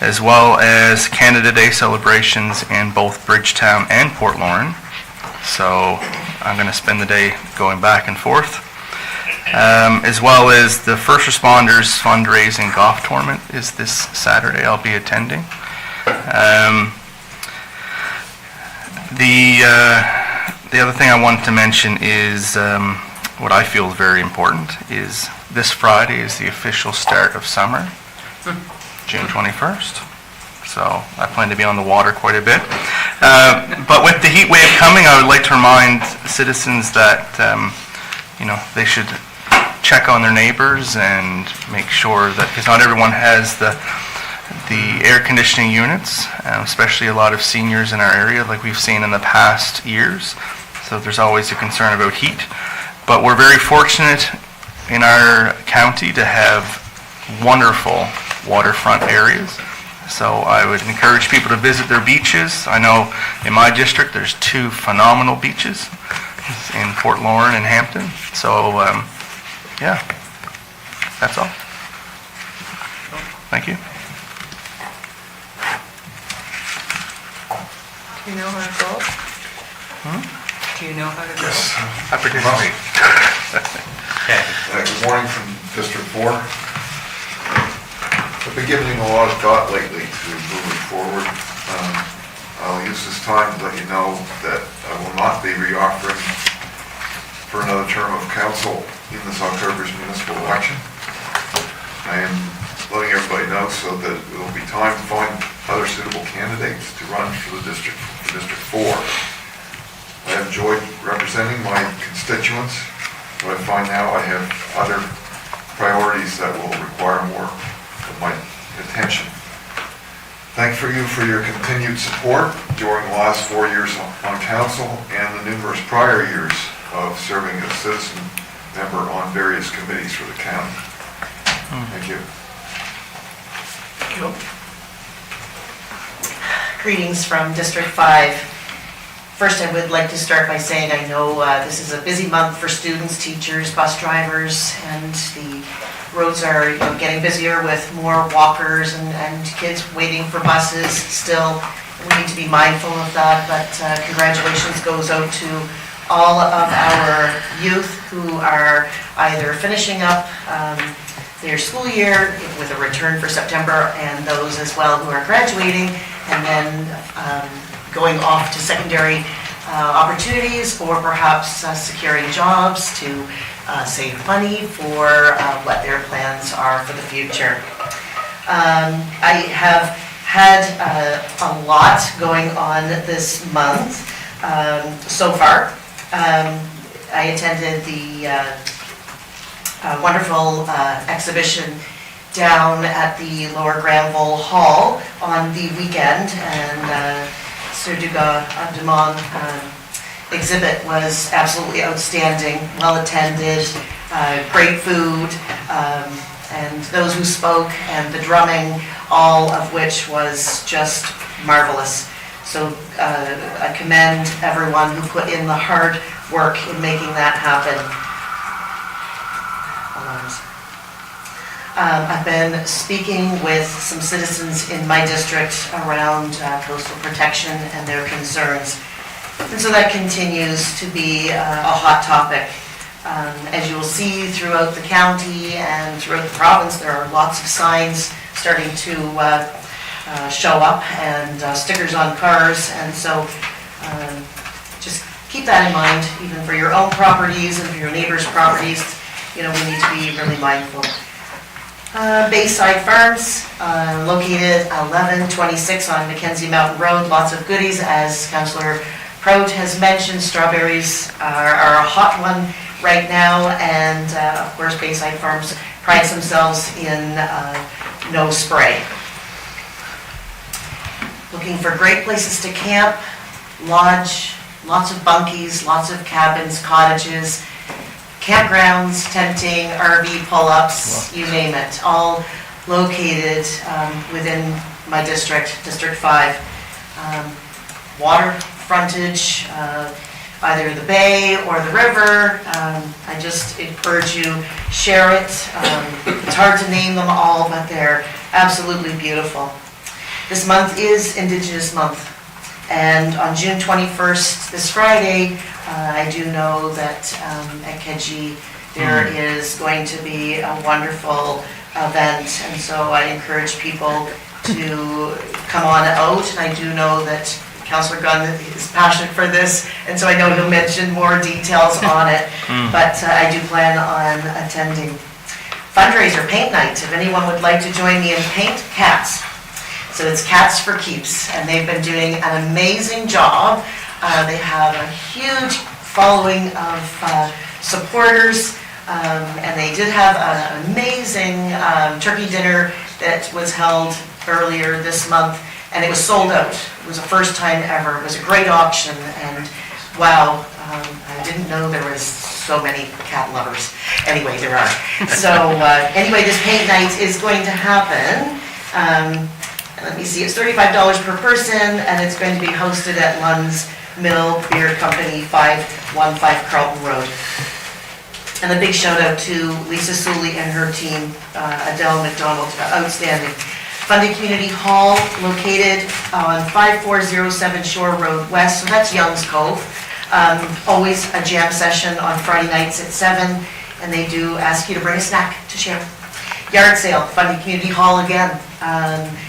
as well as Canada Day celebrations in both Bridgetown and Port Lauren. So I'm going to spend the day going back and forth. As well as the First Responders Fundraising Golf Tournament is this Saturday. I'll be attending. The other thing I wanted to mention is what I feel is very important is this Friday is the official start of summer, June 21st. So I plan to be on the water quite a bit. But with the heat wave coming, I would like to remind citizens that you know, they should check on their neighbors and make sure that, because not everyone has the air conditioning units, especially a lot of seniors in our area, like we've seen in the past years. So there's always a concern about heat. But we're very fortunate in our county to have wonderful waterfront areas. So I would encourage people to visit their beaches. I know in my district there's 2 phenomenal beaches in Port Lauren and Hampton. So yeah, that's all. Thank you. Do you know how to golf? Do you know how to golf? Yes, I participate. Good morning from District 4. I've been giving a lot of thought lately to moving forward. I'll use this time to let you know that I will not be reoffering for another term of council in this October's municipal election. I am letting everybody know so that it will be time to find other suitable candidates to run for District 4. I have enjoyed representing my constituents, but I find now I have other priorities that will require more of my attention. Thank you for your continued support during the last 4 years on council and the numerous prior years of serving as citizen member on various committees for the county. Thank you. Greetings from District 5. First, I would like to start by saying I know this is a busy month for students, teachers, bus drivers, and the roads are getting busier with more walkers and kids waiting for buses still. We need to be mindful of that, but congratulations goes out to all of our youth who are either finishing up their school year with a return for September, and those as well who are graduating and then going off to secondary opportunities, or perhaps securing jobs to save money for what their plans are for the future. I have had a lot going on this month so far. I attended the wonderful exhibition down at the Lower Granville Hall on the weekend, and Sir Dugas Dumont exhibit was absolutely outstanding, well attended, great food, and those who spoke, and the drumming, all of which was just marvelous. So I commend everyone who put in the hard work in making that happen. I've been speaking with some citizens in my district around coastal protection and their concerns. And so that continues to be a hot topic. As you will see throughout the county and throughout the province, there are lots of signs starting to show up, and stickers on cars. And so just keep that in mind, even for your own properties and for your neighbors' properties. We need to be really mindful. Bayside Farms, located 1126 on Mackenzie Mountain Road. Lots of goodies, as Councillor Prout has mentioned. Strawberries are a hot one right now, and of course Bayside Farms prides themselves in no spray. Looking for great places to camp, lodge, lots of bunkies, lots of cabins, cottages, campgrounds, tenting, RV pull-ups, you name it, all located within my district, District 5. Water frontage, either the bay or the river. I just encourage you, share it. It's hard to name them all, but they're absolutely beautiful. This month is Indigenous Month, and on June 21st, this Friday, I do know that at Keji there is going to be a wonderful event, and so I encourage people to come on out. And I do know that Councillor Gunn is passionate for this, and so I know he'll mention more details on it, but I do plan on attending. Fundraiser, paint night. If anyone would like to join me in Paint Cats. So it's Cats for Keeps, and they've been doing an amazing job. They have a huge following of supporters, and they did have an amazing turkey dinner that was held earlier this month, and it was sold out. It was the first time ever. It was a great auction, and wow, I didn't know there was so many cat lovers. Anyway, there are. So anyway, this paint night is going to happen. Let me see, it's $35 per person, and it's going to be hosted at Lund's Mill Beer Company, 515 Carlton Road. And a big shout out to Lisa Sully and her team, Adele McDonald, outstanding. Fundy Community Hall, located on 5407 Shore Road West, so that's Young's Cove. Always a jam session on Friday nights at 7, and they do ask you to bring a snack to share. Yard sale, Fundy Community Hall again.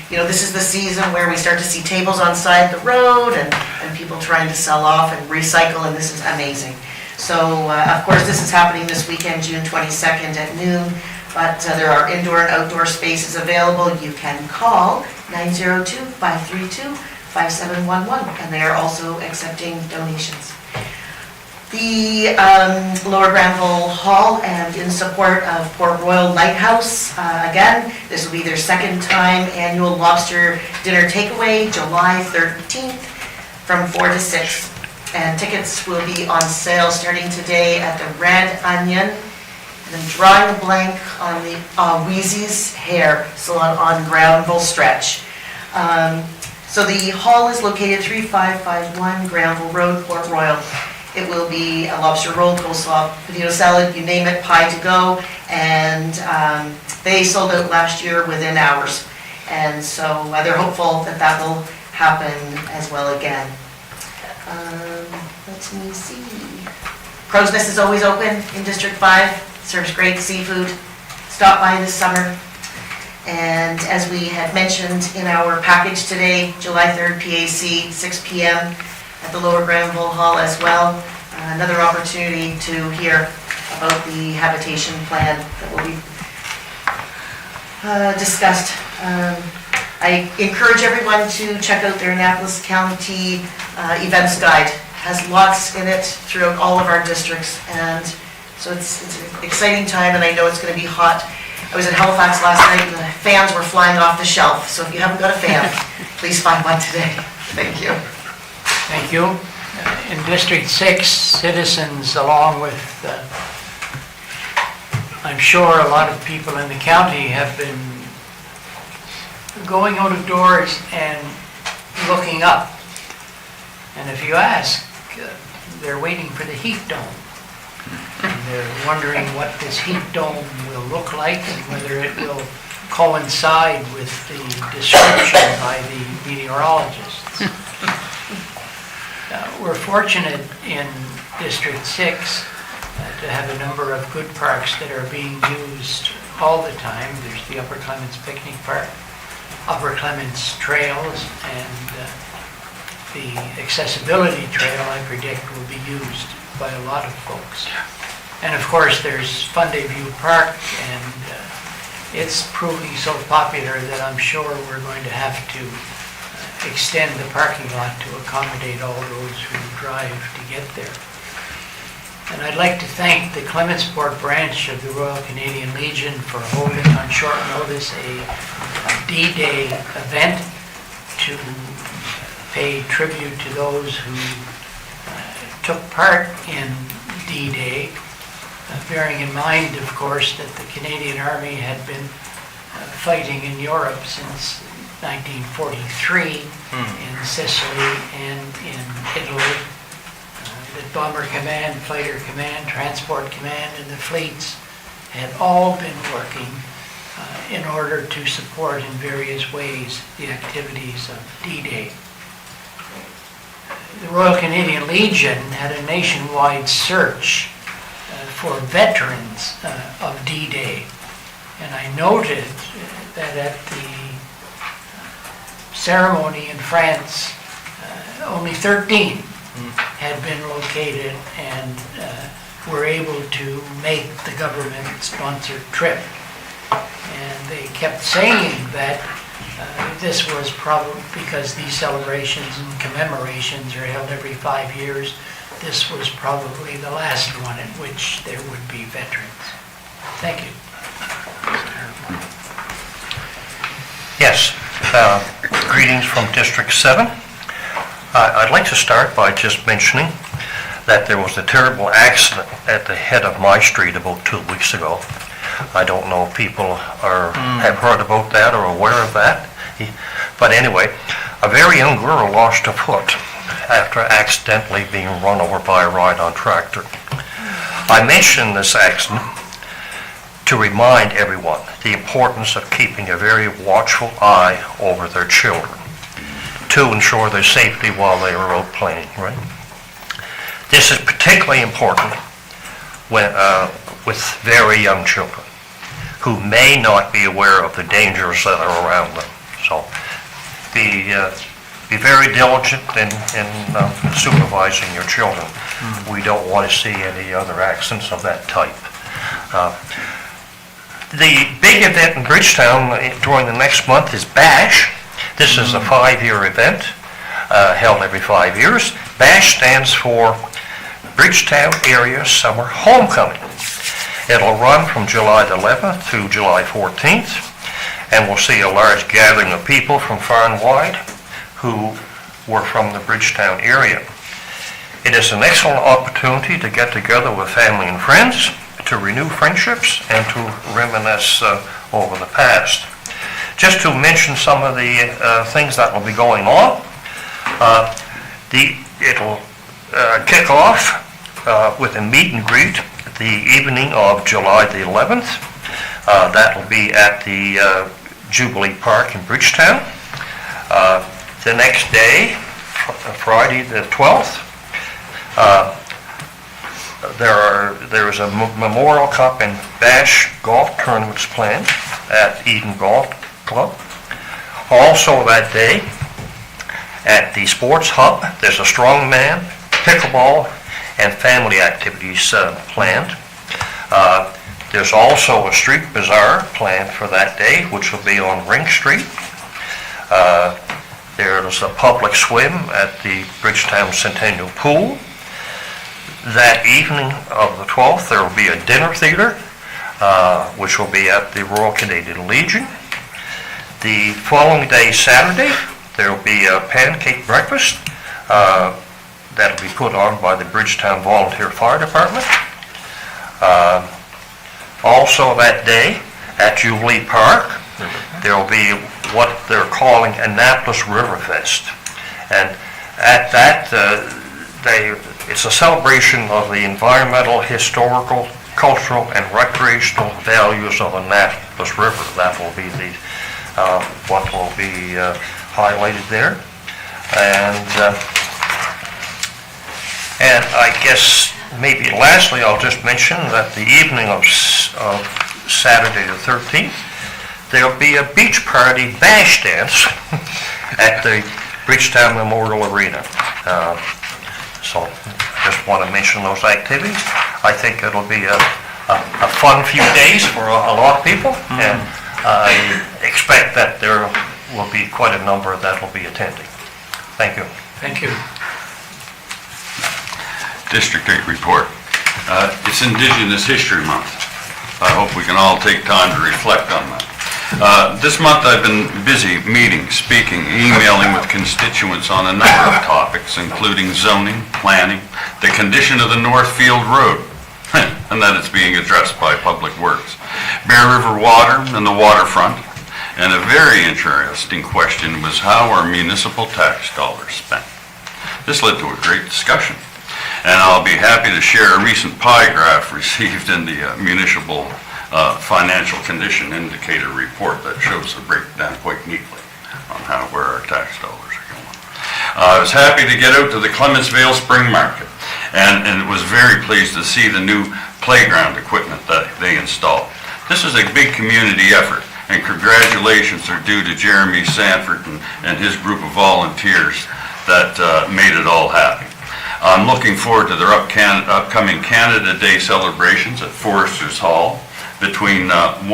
This is the season where we start to see tables on side the road and people trying to sell off and recycle, and this is amazing. So, of course, this is happening this weekend, June 22nd at noon, but there are indoor and outdoor spaces available. You can call 902-532-5711, and they are also accepting donations. The Lower Granville Hall, and in support of Port Royal Lighthouse, again, this will be their second time annual lobster dinner takeaway, July 13th from 4 to 6. And tickets will be on sale starting today at the Red Onion. And I'm drawing a blank on the Wheezy's Hair Salon on Granville Stretch. So the hall is located 3551 Granville Road, Port Royal. It will be a lobster roll, coleslaw, potato salad, you name it, pie to go. And they sold out last year within hours. And so they're hopeful that that will happen as well again. Let me see. Crow's Nest is always open in District 5, serves great seafood. Stop by this summer. And as we had mentioned in our package today, July 3rd PAC, 6 p.m. at the Lower Granville Hall as well. Another opportunity to hear about the habitation plan that will be discussed. I encourage everyone to check out their Annapolis County events guide. It has lots in it throughout all of our districts, and so it's an exciting time, and I know it's going to be hot. I was in Halifax last night, and the fans were flying off the shelf, so if you haven't got a fan, please find one today. Thank you. Thank you. In District 6, citizens, along with, I'm sure a lot of people in the county, have been going out of doors and looking up. And if you ask, they're waiting for the heat dome. And they're wondering what this heat dome will look like and whether it will coincide with the description by the meteorologists. We're fortunate in District 6 to have a number of good parks that are being used all the time. There's the Upper Clements Picnic Park, Upper Clements Trails, and the accessibility trail, I predict, will be used by a lot of folks. And of course, there's Funday View Park, and it's proving so popular that I'm sure we're going to have to extend the parking lot to accommodate all those who drive to get there. And I'd like to thank the Clementsport branch of the Royal Canadian Legion for holding on short notice a D-Day event to pay tribute to those who took part in D-Day, bearing in mind, of course, that the Canadian Army had been fighting in Europe since 1943 in Sicily and in Italy. The Bomber Command, Fighter Command, Transport Command, and the fleets had all been working in order to support in various ways the activities of D-Day. The Royal Canadian Legion had a nationwide search for veterans of D-Day, and I noted that at the ceremony in France, only 13 had been located and were able to make the government-sponsored trip. And they kept saying that this was probably, because these celebrations and commemorations are held every 5 years, this was probably the last one at which there would be veterans. Thank you. Yes, greetings from District 7. I'd like to start by just mentioning that there was a terrible accident at the head of my street about 2 weeks ago. I don't know if people have heard about that or aware of that. But anyway, a very young girl lost a foot after accidentally being run over by a ride-on tractor. I mention this accident to remind everyone the importance of keeping a very watchful eye over their children to ensure their safety while they are out playing, right? This is particularly important when, with very young children who may not be aware of the dangers that are around them. So be very diligent in supervising your children. We don't want to see any other accidents of that type. The big event in Bridgetown during the next month is BASH. This is a 5-year event held every 5 years. BASH stands for Bridgetown Area Summer Homecoming. It'll run from July the 11th to July 14th, and we'll see a large gathering of people from far and wide who were from the Bridgetown area. It is an excellent opportunity to get together with family and friends, to renew friendships, and to reminisce over the past. Just to mention some of the things that will be going on, it'll kick off with a meet and greet the evening of July the 11th. That will be at the Jubilee Park in Bridgetown. The next day, Friday the 12th, there is a Memorial Cup and Bash golf tournaments planned at Eden Golf Club. Also that day, at the Sports Hub, there's a strongman, pickleball, and family activities planned. There's also a street bazaar planned for that day, which will be on Ring Street. There's a public swim at the Bridgetown Centennial Pool. That evening of the 12th, there will be a dinner theater, which will be at the Royal Canadian Legion. The following day, Saturday, there will be a pancake breakfast that'll be put on by the Bridgetown Volunteer Fire Department. Also that day, at Jubilee Park, there will be what they're calling Annapolis River Fest. And at that, it's a celebration of the environmental, historical, cultural, and recreational values of Annapolis River. That will be what will be highlighted there. And I guess maybe lastly, I'll just mention that the evening of Saturday the 13th, there'll be a beach party bash dance at the Bridgetown Memorial Arena. So just want to mention those activities. I think it'll be a fun few days for a lot of people, and I expect that there will be quite a number that will be attending. Thank you. Thank you. District 8 report. It's Indigenous History Month. I hope we can all take time to reflect on that. This month I've been busy meeting, speaking, emailing with constituents on a number of topics, including zoning, planning, the condition of the Northfield Road, and that it's being addressed by Public Works, Bear River Water and the waterfront, and a very interesting question was how are municipal tax dollars spent? This led to a great discussion, and I'll be happy to share a recent pie graph received in the municipal financial condition indicator report that shows the breakdown quite neatly on where our tax dollars are going. I was happy to get out to the Clementsville Spring Market and was very pleased to see the new playground equipment that they installed. This is a big community effort, and congratulations are due to Jeremy Sanford and his group of volunteers that made it all happen. I'm looking forward to their upcoming Canada Day celebrations at Foresters Hall between 1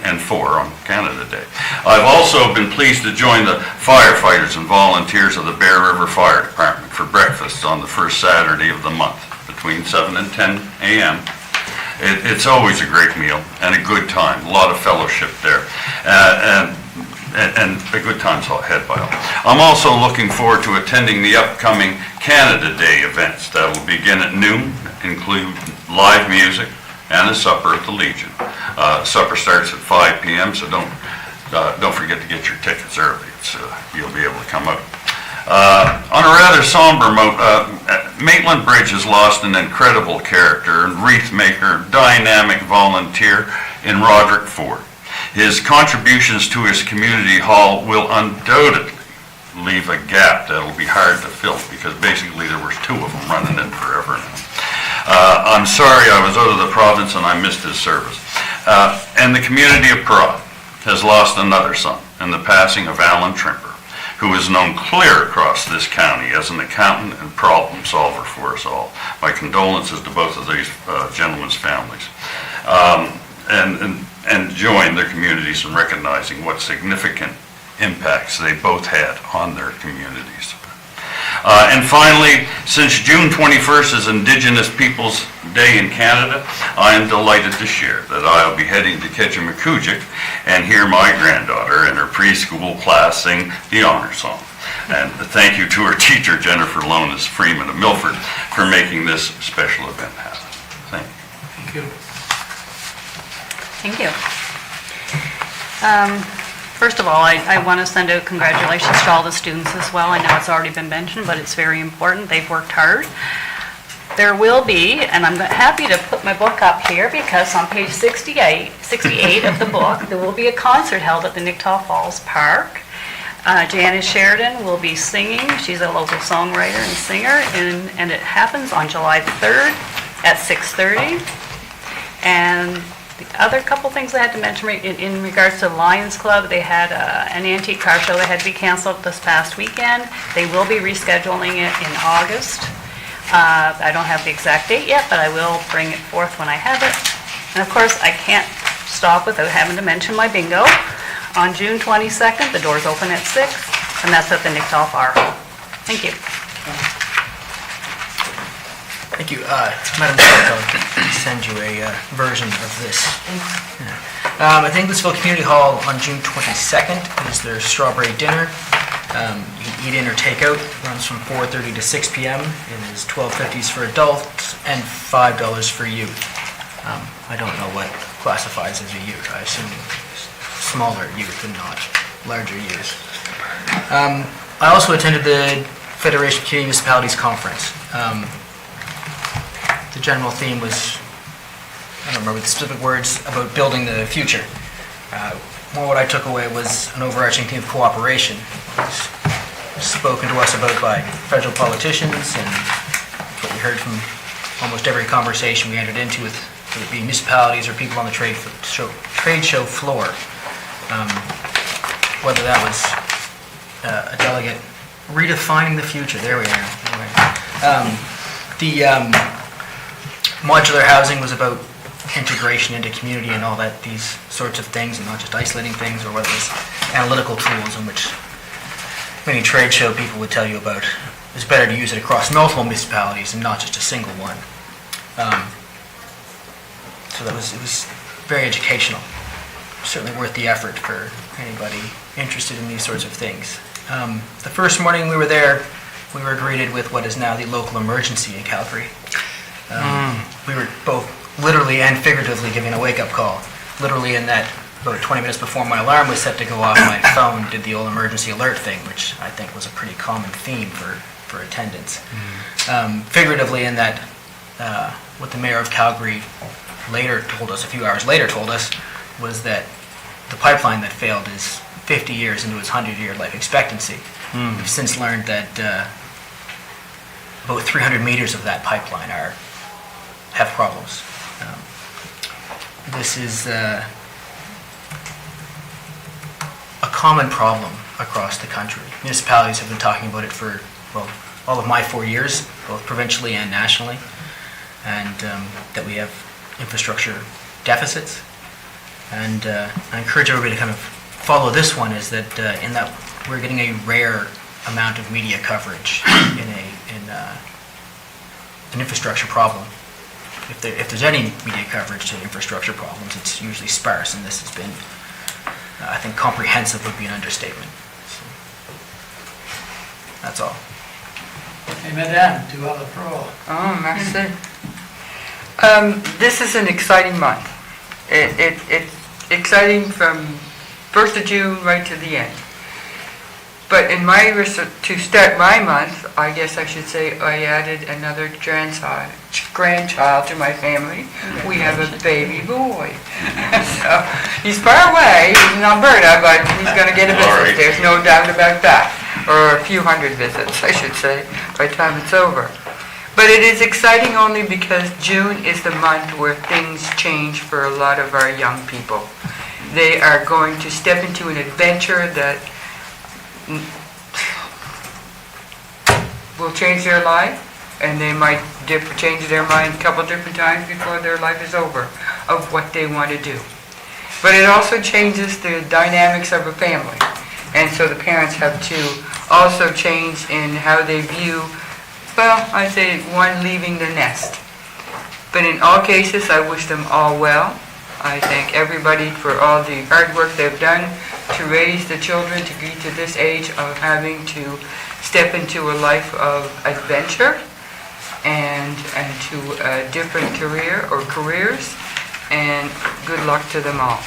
and 4 on Canada Day. I've also been pleased to join the firefighters and volunteers of the Bear River Fire Department for breakfast on the first Saturday of the month between 7 and 10 a.m. It's always a great meal and a good time, a lot of fellowship there, and a good time's ahead by all. I'm also looking forward to attending the upcoming Canada Day events that will begin at noon, include live music, and a supper at the Legion. Supper starts at 5 p.m., so don't forget to get your tickets early. You'll be able to come out. On a rather somber note, Maitland Bridge has lost an incredible character and wreath maker, dynamic volunteer in Roderick Ford. His contributions to his community hall will undoubtedly leave a gap that will be hard to fill, because basically there was 2 of them running it forever now. I'm sorry I was out of the province and I missed his service. And the community of Perrott has lost another son in the passing of Alan Trimper, who is known clear across this county as an accountant and problem solver for us all. My condolences to both of these gentlemen's families. And join their communities in recognizing what significant impacts they both had on their communities. And finally, since June 21st is Indigenous Peoples Day in Canada, I am delighted to share that I'll be heading to Ketchimakujik and hear my granddaughter and her preschool class sing the honor song. And thank you to her teacher, Jennifer Lonas Freeman of Milford, for making this special event happen. Thank you. Thank you. Thank you. First of all, I want to send out congratulations to all the students as well. I know it's already been mentioned, but it's very important. They've worked hard. There will be, and I'm happy to put my book up here because on page 68 of the book, there will be a concert held at the Nicktow Falls Park. Janice Sheridan will be singing. She's a local songwriter and singer, and it happens on July 3rd at 6:30. And the other couple things I had to mention in regards to Lions Club, they had an antique car show that had to be canceled this past weekend. They will be rescheduling it in August. I don't have the exact date yet, but I will bring it forth when I have it. And of course, I can't stop without having to mention my bingo. On June 22nd, the doors open at 6, and that's at the Nicktow Bar. Thank you. Thank you. Madam Clerk, I'll send you a version of this. At the Inglisville Community Hall on June 22nd is their strawberry dinner. You can eat in or take out. It runs from 4:30 to 6 p.m. It is $12.50 for adults and $5 for youth. I don't know what classifies as a youth. I assume smaller youth and not larger youth. I also attended the Federation of Canadian Municipalities Conference. The general theme was, I don't remember the specific words, about building the future. More what I took away was an overarching theme of cooperation. It was spoken to us about by federal politicians, and what we heard from almost every conversation we entered into with whether it be municipalities or people on the trade show floor. Whether that was a delegate redefining the future, there we are. The modular housing was about integration into community and all that, these sorts of things, and not just isolating things, or whether it was analytical tools in which many trade show people would tell you about. It's better to use it across multiple municipalities and not just a single one. So it was very educational. Certainly worth the effort for anybody interested in these sorts of things. The first morning we were there, we were greeted with what is now the local emergency in Calgary. We were both literally and figuratively given a wake-up call. Literally in that about 20 minutes before my alarm was set to go off, my phone did the old emergency alert thing, which I think was a pretty common theme for attendance. Figuratively in that what the mayor of Calgary later told us, a few hours later told us, was that the pipeline that failed is 50 years into its 100-year life expectancy. We've since learned that about 300 meters of that pipeline have problems. This is a common problem across the country. Municipalities have been talking about it for, well, all of my 4 years, both provincially and nationally, and that we have infrastructure deficits. And I encourage everybody to kind of follow this one, is that in that we're getting a rare amount of media coverage in an infrastructure problem. If there's any media coverage to infrastructure problems, it's usually sparse, and this has been, I think, comprehensive would be an understatement. So, that's all. Hey, Madame, tu as la parole. Oh, merci. This is an exciting month. It's exciting from 1st of June right to the end. But to start my month, I guess I should say I added another grandchild to my family. We have a baby boy. So he's far away, he's in Alberta, but he's going to get a visit. There's no doubt about that. Or a few hundred visits, I should say, by the time it's over. But it is exciting only because June is the month where things change for a lot of our young people. They are going to step into an adventure that will change their life, and they might change their mind a couple different times before their life is over of what they want to do. But it also changes the dynamics of a family. And so the parents have to also change in how they view, well, I say one leaving the nest. But in all cases, I wish them all well. I thank everybody for all the hard work they've done to raise the children to get to this age of having to step into a life of adventure and to a different career or careers, and good luck to them all.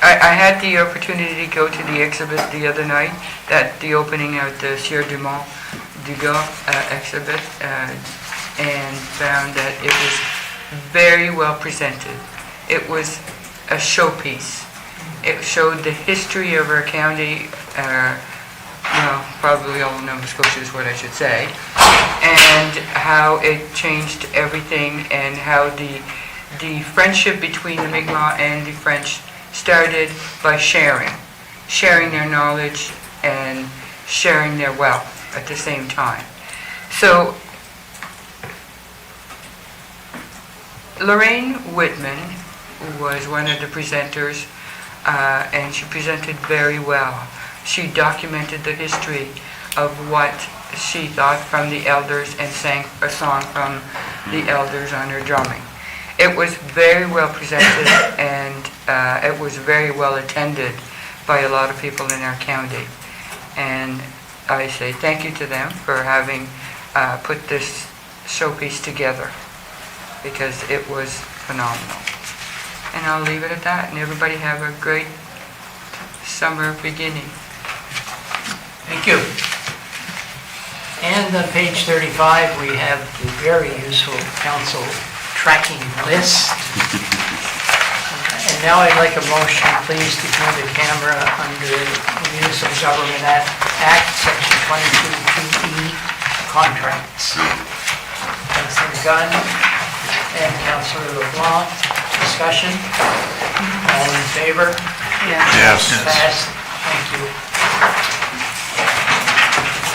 I had the opportunity to go to the exhibit the other night, the opening of the Sieur Dumont Dugas exhibit, and found that it was very well presented. It was a showpiece. It showed the history of our county, well, probably all of Nova Scotia is what I should say, and how it changed everything, and how the friendship between the Mi'kmaq and the French started by sharing their knowledge and sharing their wealth at the same time. So Lorraine Whitman was one of the presenters, and she presented very well. She documented the history of what she thought from the elders and sang a song from the elders on her drumming. It was very well presented, and it was very well attended by a lot of people in our county. And I say thank you to them for having put this showpiece together, because it was phenomenal. And I'll leave it at that, and everybody have a great summer beginning. Thank you. And on page 35, we have the very useful council tracking list. And now I'd like a motion, please, to turn the camera under the Municipal Government Act, Section 22(2)E, contracts. Councilor Gunn and Councilor LeBlanc, discussion. All in favor? Yeah. Yes. Passed. Thank you.